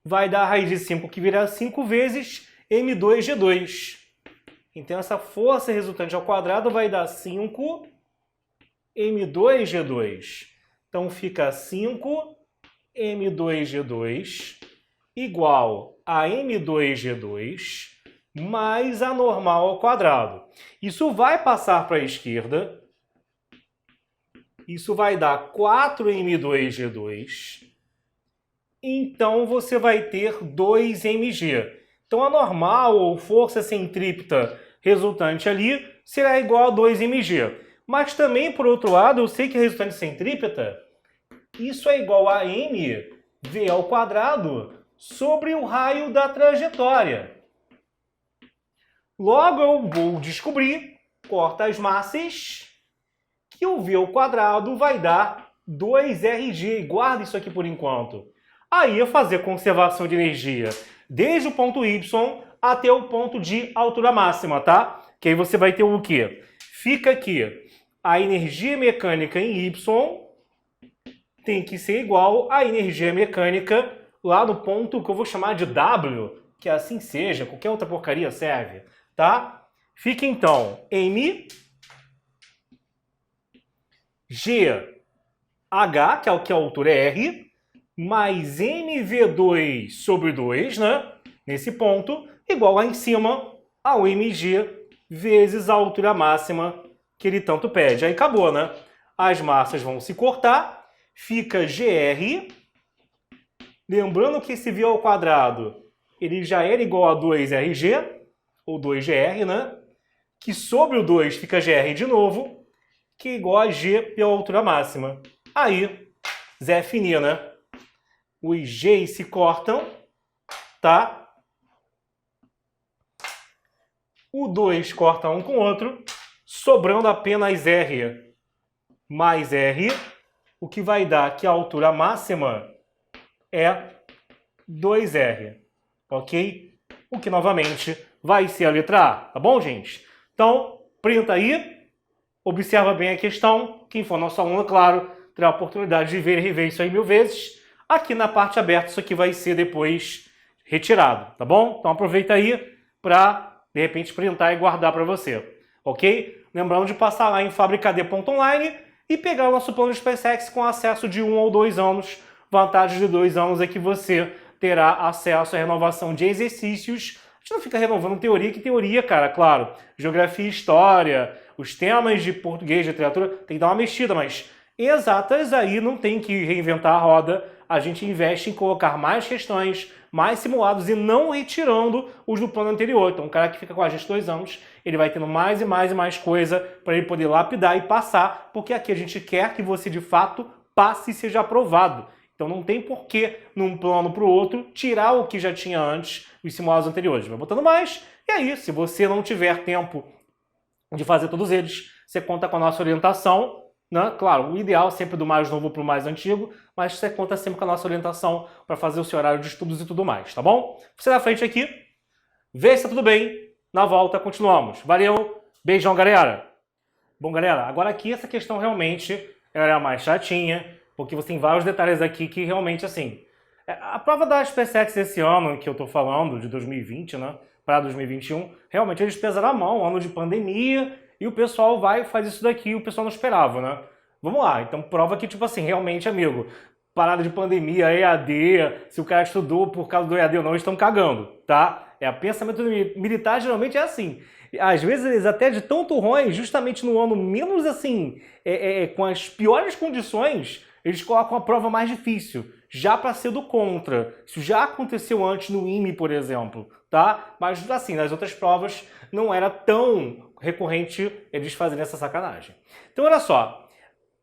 vai dar a raiz de 5, que virá 5 vezes m2g2. Então, essa força resultante ao quadrado vai dar 5 m2g2. Então, fica 5 m2g2 igual a m2g2 mais a normal ao quadrado. Isso vai passar para a esquerda. Isso vai dar 4m2g2. Então, você vai ter 2mg. Então, a normal ou força centrípeta resultante ali será igual a 2mg. Mas também, por outro lado, eu sei que a resultante centrípeta, isso é igual a mv ao quadrado sobre o raio da trajetória. Logo, eu vou descobrir, corta as massas, que o v ao quadrado vai dar 2rg. Guarda isso aqui por enquanto. Aí é fazer conservação de energia desde o ponto Y até o ponto de altura máxima, tá? Que aí você vai ter o quê? Fica aqui, a energia mecânica em Y tem que ser igual à energia mecânica lá no ponto que eu vou chamar de W, que assim seja, qualquer outra porcaria serve, tá? Fica então m g h, que é o que a altura é R, mais mv2 sobre 2, né? Nesse ponto, igual lá em cima ao mg vezes a altura máxima que ele tanto pede. Aí acabou, né? As massas vão se cortar, fica gr. Lembrando que esse v ao quadrado, ele já era igual a 2rg, ou 2gr, né? Que sobre o 2 fica gr de novo. que é igual a G pela altura máxima. Aí, Zé fininho, né? Os G se cortam, tá? O 2 corta um com o outro, sobrando apenas R mais R, o que vai dar que a altura máxima é 2R, ok? O que, novamente, vai ser a letra A, tá bom, gente? Então, printa aí, observa bem a questão. Quem for nosso aluno, claro, terá a oportunidade de ver e rever isso aí 1000 vezes. Aqui na parte aberta, isso aqui vai ser depois retirado, tá bom? Então, aproveita aí para, de repente, printar e guardar para você, ok? Lembrando de passar lá em fabricad.online e pegar o nosso plano de SpaceX com acesso de 1 ou 2 anos. Vantagem de 2 anos é que você terá acesso à renovação de exercícios. A gente não fica renovando teoria, que teoria, cara, claro. Geografia e história, os temas de português, literatura, tem que dar uma mexida, mas exatas aí não tem que reinventar a roda. A gente investe em colocar mais questões, mais simulados e não retirando os do plano anterior. Então, o cara que fica com a gente 2 anos, ele vai tendo mais e mais e mais coisa para ele poder lapidar e passar, porque aqui a gente quer que você, de fato, passe e seja aprovado. Então não tem porquê, num plano para o outro, tirar o que já tinha antes, os simulados anteriores. Vai botando mais, e aí, se você não tiver tempo de fazer todos eles, você conta com a nossa orientação, né? Claro, o ideal é sempre do mais novo para o mais antigo, mas você conta sempre com a nossa orientação para fazer o seu horário de estudos e tudo mais, tá bom? Você na frente aqui, vê se está tudo bem, na volta continuamos. Valeu, beijão, galera! Bom, galera, agora aqui essa questão realmente era a mais chatinha, porque você tem vários detalhes aqui que realmente, assim... A prova da SpaceX desse ano, que eu tô falando, de 2020, né, para 2021, realmente eles pesaram a mão, ano de pandemia, e o pessoal vai e faz isso daqui, e o pessoal não esperava, né? Vamos lá, então prova que, tipo assim, realmente, amigo, parada de pandemia, EAD, se o cara estudou por causa do EAD ou não, eles estão cagando, tá? O pensamento militar geralmente é assim. Às vezes eles até de tão turrões, justamente no ano menos assim, com as piores condições, eles colocam a prova mais difícil, já para ser do contra. Isso já aconteceu antes no IME, por exemplo, tá? Mas assim, nas outras provas não era tão recorrente eles fazerem essa sacanagem. Então olha só,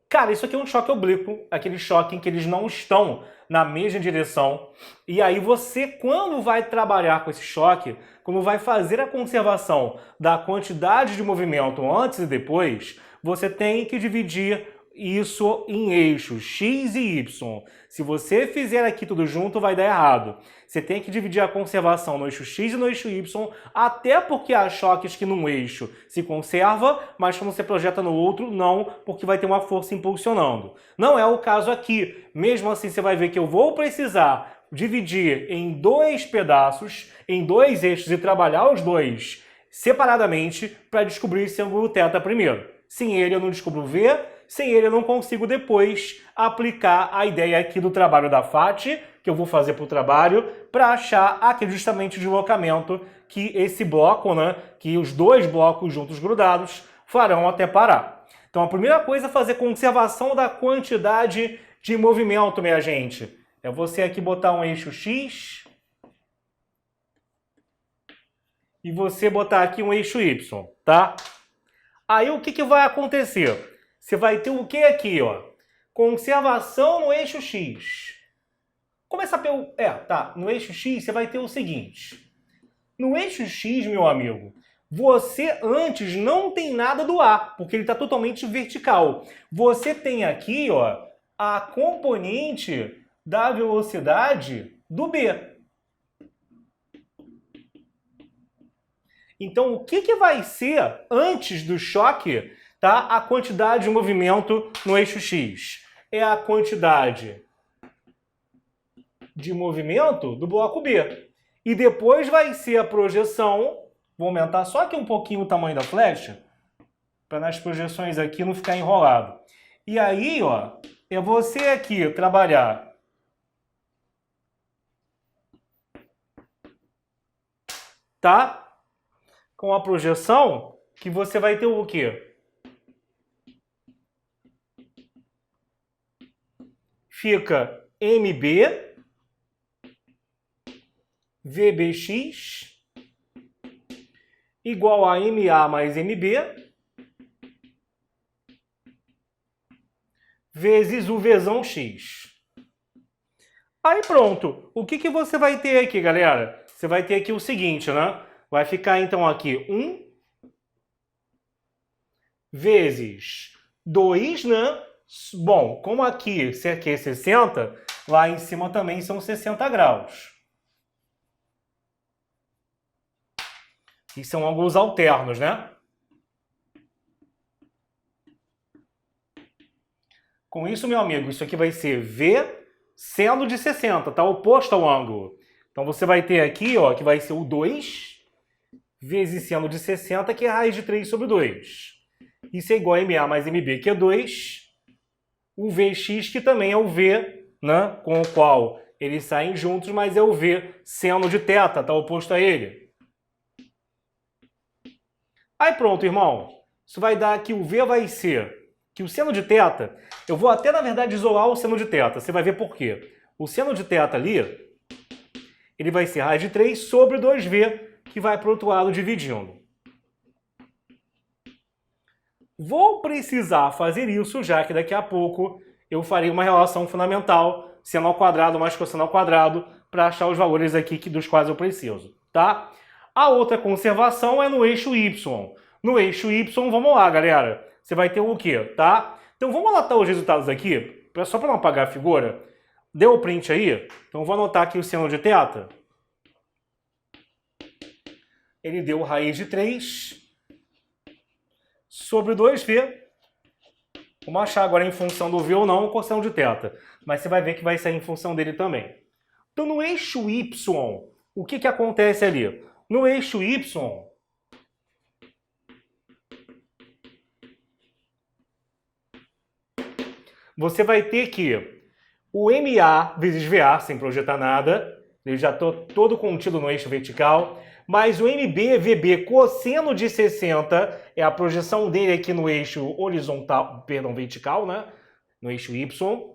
cara, isso aqui é um choque oblíquo, aquele choque em que eles não estão na mesma direção. E aí você, quando vai trabalhar com esse choque, quando vai fazer a conservação da quantidade de movimento antes e depois, você tem que dividir isso em eixos X e Y. Se você fizer aqui tudo junto, vai dar errado. Você tem que dividir a conservação no eixo X e no eixo Y, até porque há choques que num eixo se conserva, mas quando você projeta no outro, não, porque vai ter uma força impulsionando. Não é o caso aqui. Mesmo assim, você vai ver que eu vou precisar dividir em 2 pedaços, em 2 eixos e trabalhar os dois separadamente para descobrir esse ângulo θ primeiro. Sem ele eu não descubro o V, sem ele eu não consigo depois aplicar a ideia aqui do trabalho da FAT, que eu vou fazer para o trabalho, para achar aqui justamente o deslocamento que esse bloco, né, que os 2 blocos juntos grudados farão até parar. Então a primeira coisa é fazer conservação da quantidade de movimento, minha gente. É você aqui botar um eixo X e você botar aqui um eixo Y, tá? Aí o que vai acontecer? Você vai ter o que aqui, ó? Conservação no eixo X. Começa pelo... tá. No eixo X você vai ter o seguinte. No eixo X, meu amigo, você antes não tem nada do A, porque ele está totalmente vertical. Você tem aqui, ó, a componente da velocidade do B. Então, o que vai ser antes do choque, tá? A quantidade de movimento no eixo X. É a quantidade de movimento do bloco B. E depois vai ser a projeção. Vou aumentar só aqui um pouquinho o tamanho da flecha, para nas projeções aqui não ficar enrolado. E aí, ó, é você aqui trabalhar tá? Com a projeção, que você vai ter o quê? Fica MB, VBX, igual a MA mais MB, vezes o Vzão x. Aí pronto, o que você vai ter aqui, galera? Você vai ter aqui o seguinte, né? Vai ficar então aqui 1 vezes 2, né? Bom, como aqui é 60, lá em cima também são 60 graus. E são ângulos alternos, né? Com isso, meu amigo, isso aqui vai ser V seno de 60, tá oposto ao ângulo. Então você vai ter aqui, ó, que vai ser o 2 vezes seno de 60, que é raiz de 3 sobre 2. Isso é igual a MA mais MB, que é 2. O Vx, que também é o V, né, com o qual eles saem juntos, mas é o V seno de θ, tá oposto a ele. Aí pronto, irmão. Isso vai dar que o V vai ser que o seno de θ, eu vou até, na verdade, isolar o seno de θ. Você vai ver por quê. O seno de θ ali, ele vai ser raiz de 3 sobre 2V, que vai para o outro lado dividindo. Vou precisar fazer isso, já que daqui a pouco eu farei uma relação fundamental, seno ao quadrado mais cosseno ao quadrado, para achar os valores aqui dos quais eu preciso, tá? A outra conservação é no eixo Y. No eixo Y, vamos lá, galera. Você vai ter o quê, tá? Então vamos anotar os resultados aqui, só para não apagar a figura. Deu o print aí? Então vou anotar aqui o seno de θ. Ele deu raiz de 3 sobre 2V. Vamos achar agora em função do V ou não o cosseno de θ. Mas você vai ver que vai sair em função dele também. Então no eixo Y, o que acontece ali? No eixo Y, você vai ter que o MA vezes VA, sem projetar nada, ele já está todo contido no eixo vertical, mas o MB, VB, cosseno de 60, é a projeção dele aqui no eixo horizontal, perdão, vertical, né? No eixo Y.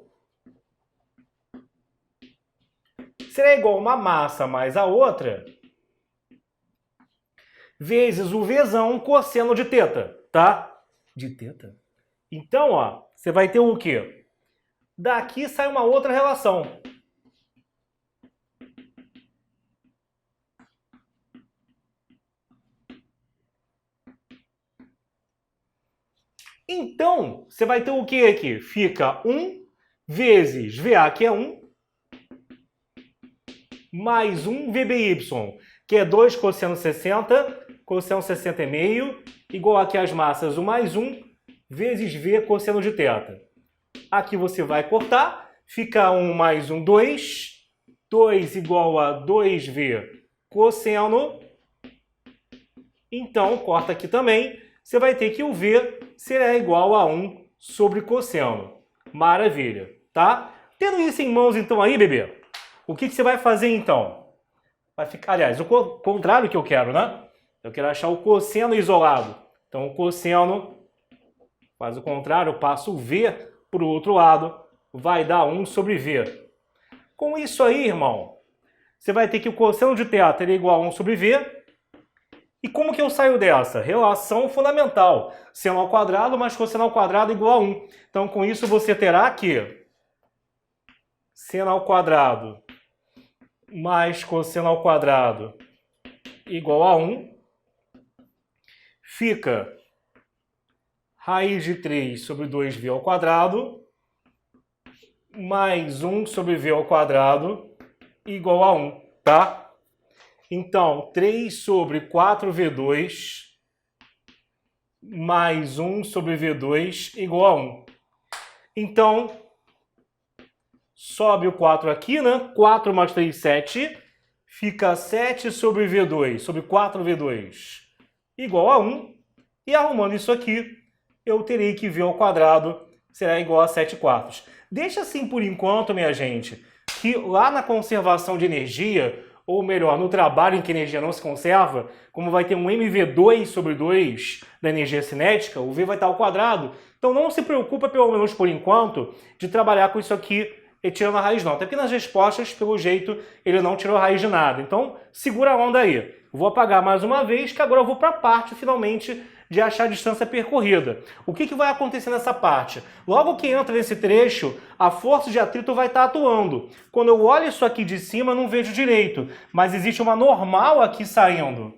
Será igual uma massa mais a outra, vezes o Vzão cosseno de θ, tá? De θ? Então, ó, você vai ter o quê? Daqui sai uma outra relação. Então, você vai ter o que aqui? Fica 1 vezes VA, que é 1, mais 1 VBY, que é 2 cosseno 60, cosseno 60 é meio, igual aqui as massas, o mais 1 vezes V cosseno de θ. Aqui você vai cortar, fica 1 mais 1, 2. 2 igual a 2V cosseno. Então, corta aqui também. Você vai ter que o V será igual a 1 sobre cosseno. Maravilha, tá? Tendo isso em mãos, então, aí, bebê, o que você vai fazer, então? Vai ficar, aliás, o contrário que eu quero, né? Eu quero achar o cosseno isolado. Então, o cosseno faz o contrário, eu passo o V para o outro lado, vai dar 1 sobre V. Com isso aí, irmão, você vai ter que o cosseno de θ é igual a 1 sobre V. E como que eu saio dessa? Relação fundamental. Seno ao quadrado mais cosseno ao quadrado igual a 1. Então, com isso, você terá que seno ao quadrado mais cosseno ao quadrado igual a 1. Fica raiz de 3 sobre 2V ao quadrado mais 1 sobre V ao quadrado igual a 1, tá? Então, 3 sobre 4V2 mais 1 sobre V2 igual a 1. Então, sobe o 4 aqui, né? 4 mais 3, 7. Fica 7 sobre V2, sobre 4V2 igual a 1. E arrumando isso aqui, eu terei que V ao quadrado será igual a 7 quartos. Deixa assim por enquanto, minha gente, que lá na conservação de energia, ou melhor, no trabalho em que a energia não se conserva, como vai ter um mv2 sobre 2 da energia cinética, o V vai estar ao quadrado. Então não se preocupa, pelo menos por enquanto, de trabalhar com isso aqui e tirando a raiz não. Até porque nas respostas, pelo jeito, ele não tirou a raiz de nada. Então segura a onda aí. Vou apagar mais uma vez, que agora eu vou para a parte, finalmente, de achar a distância percorrida. O que vai acontecer nessa parte? Logo que entra nesse trecho, a força de atrito vai estar atuando. Quando eu olho isso aqui de cima, eu não vejo direito, mas existe uma normal aqui saindo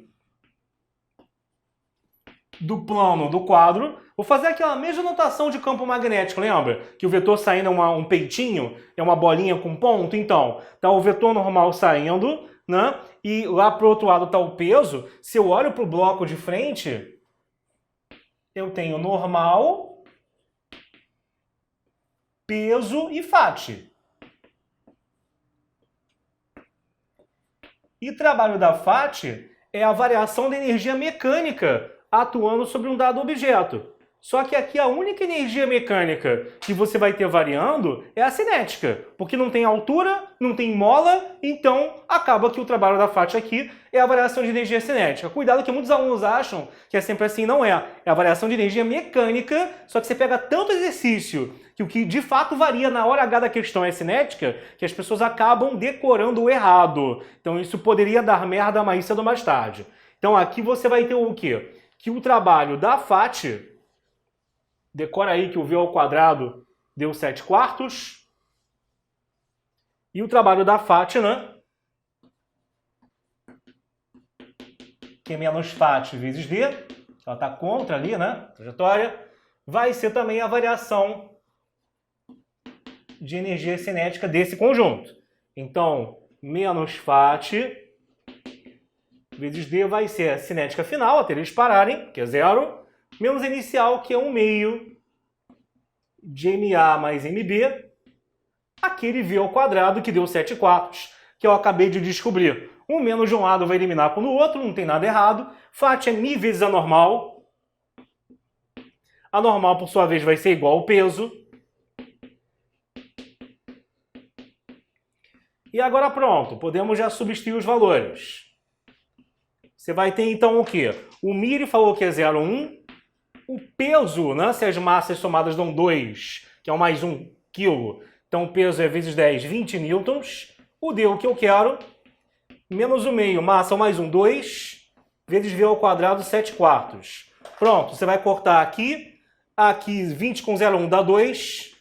do plano do quadro. Vou fazer aquela mesma notação de campo magnético, lembra? Que o vetor saindo é um peitinho, é uma bolinha com ponto? Então, tá o vetor normal saindo, né? E lá pro outro lado tá o peso. Se eu olho pro bloco de frente, eu tenho normal, peso e fat. E trabalho da fat é a variação da energia mecânica atuando sobre um dado objeto. Só que aqui a única energia mecânica que você vai ter variando é a cinética, porque não tem altura, não tem mola, então acaba que o trabalho da fat aqui é a variação de energia cinética. Cuidado que muitos alunos acham que é sempre assim, não é. É a variação de energia mecânica, só que você pega tanto exercício que o que de fato varia na hora H da questão é cinética, que as pessoas acabam decorando o errado. Então isso poderia dar merda mais cedo ou mais tarde. Então aqui você vai ter o quê? Que o trabalho da fat, decora aí que o V ao quadrado deu 7/4. E o trabalho da fat, né? Que é menos fat vezes D, ela está contra ali, né? Trajetória. Vai ser também a variação de energia cinética desse conjunto. Então, menos fat vezes D vai ser a cinética final, até eles pararem, que é 0, menos a inicial, que é 1/2 de MA mais MB, aquele V ao quadrado que deu 7/4, que eu acabei de descobrir. Um menos de um lado vai eliminar com o outro, não tem nada errado. Fat é μ vezes a normal. A normal, por sua vez, vai ser igual ao peso. E agora pronto, podemos já substituir os valores. Você vai ter então o quê? O μ ele falou que é 0,1. O peso, né, se as massas somadas dão 2, que é o mais 1 kg, então o peso é vezes 10, 20 newtons. O D, o que eu quero, menos o meio, massa mais 1, 2, vezes V ao quadrado, 7/4. Pronto, você vai cortar aqui, aqui 20 com 0,1 dá 2.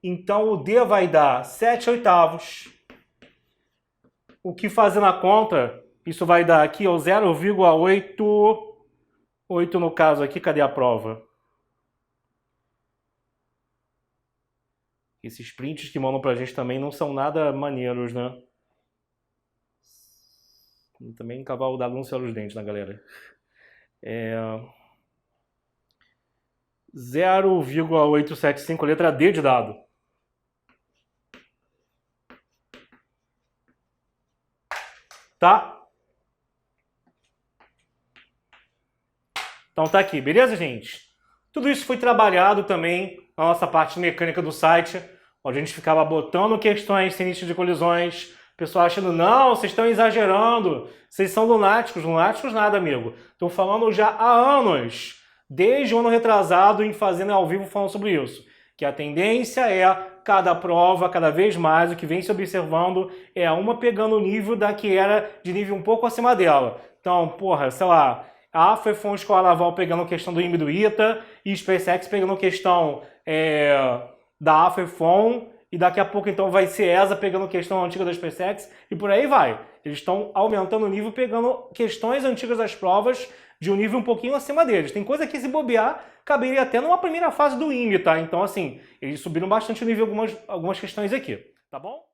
Então o D vai dar 7/8. O que fazendo a conta, isso vai dar aqui 0,88 no caso aqui. Cadê a prova? Esses prints que mandam pra gente também não são nada maneiros, né? Também cavalo da não os dentes, né, galera? 0,875, letra D de dado. Tá? Então tá aqui, beleza, gente? Tudo isso foi trabalhado também na nossa parte mecânica do site, onde a gente ficava botando questões sem lista de colisões, o pessoal achando, não, vocês estão exagerando, vocês são lunáticos. Lunáticos nada, amigo. Estou falando já há anos, desde o ano retrasado, em Fazendo ao Vivo falando sobre isso. Que a tendência é, cada prova, cada vez mais, o que vem se observando é uma pegando o nível da que era de nível um pouco acima dela. Então, porra, sei lá, a AFEFON Escola Naval pegando questão do IME do ITA, e SpaceX pegando questão da AFEFON, e daqui a pouco então vai ser ESA pegando questão antiga da SpaceX, e por aí vai. Eles estão aumentando o nível, pegando questões antigas das provas de um nível um pouquinho acima deles. Tem coisa que, se bobear, caberia até numa primeira fase do IME, tá? Então, assim, eles subiram bastante o nível algumas questões aqui, tá bom?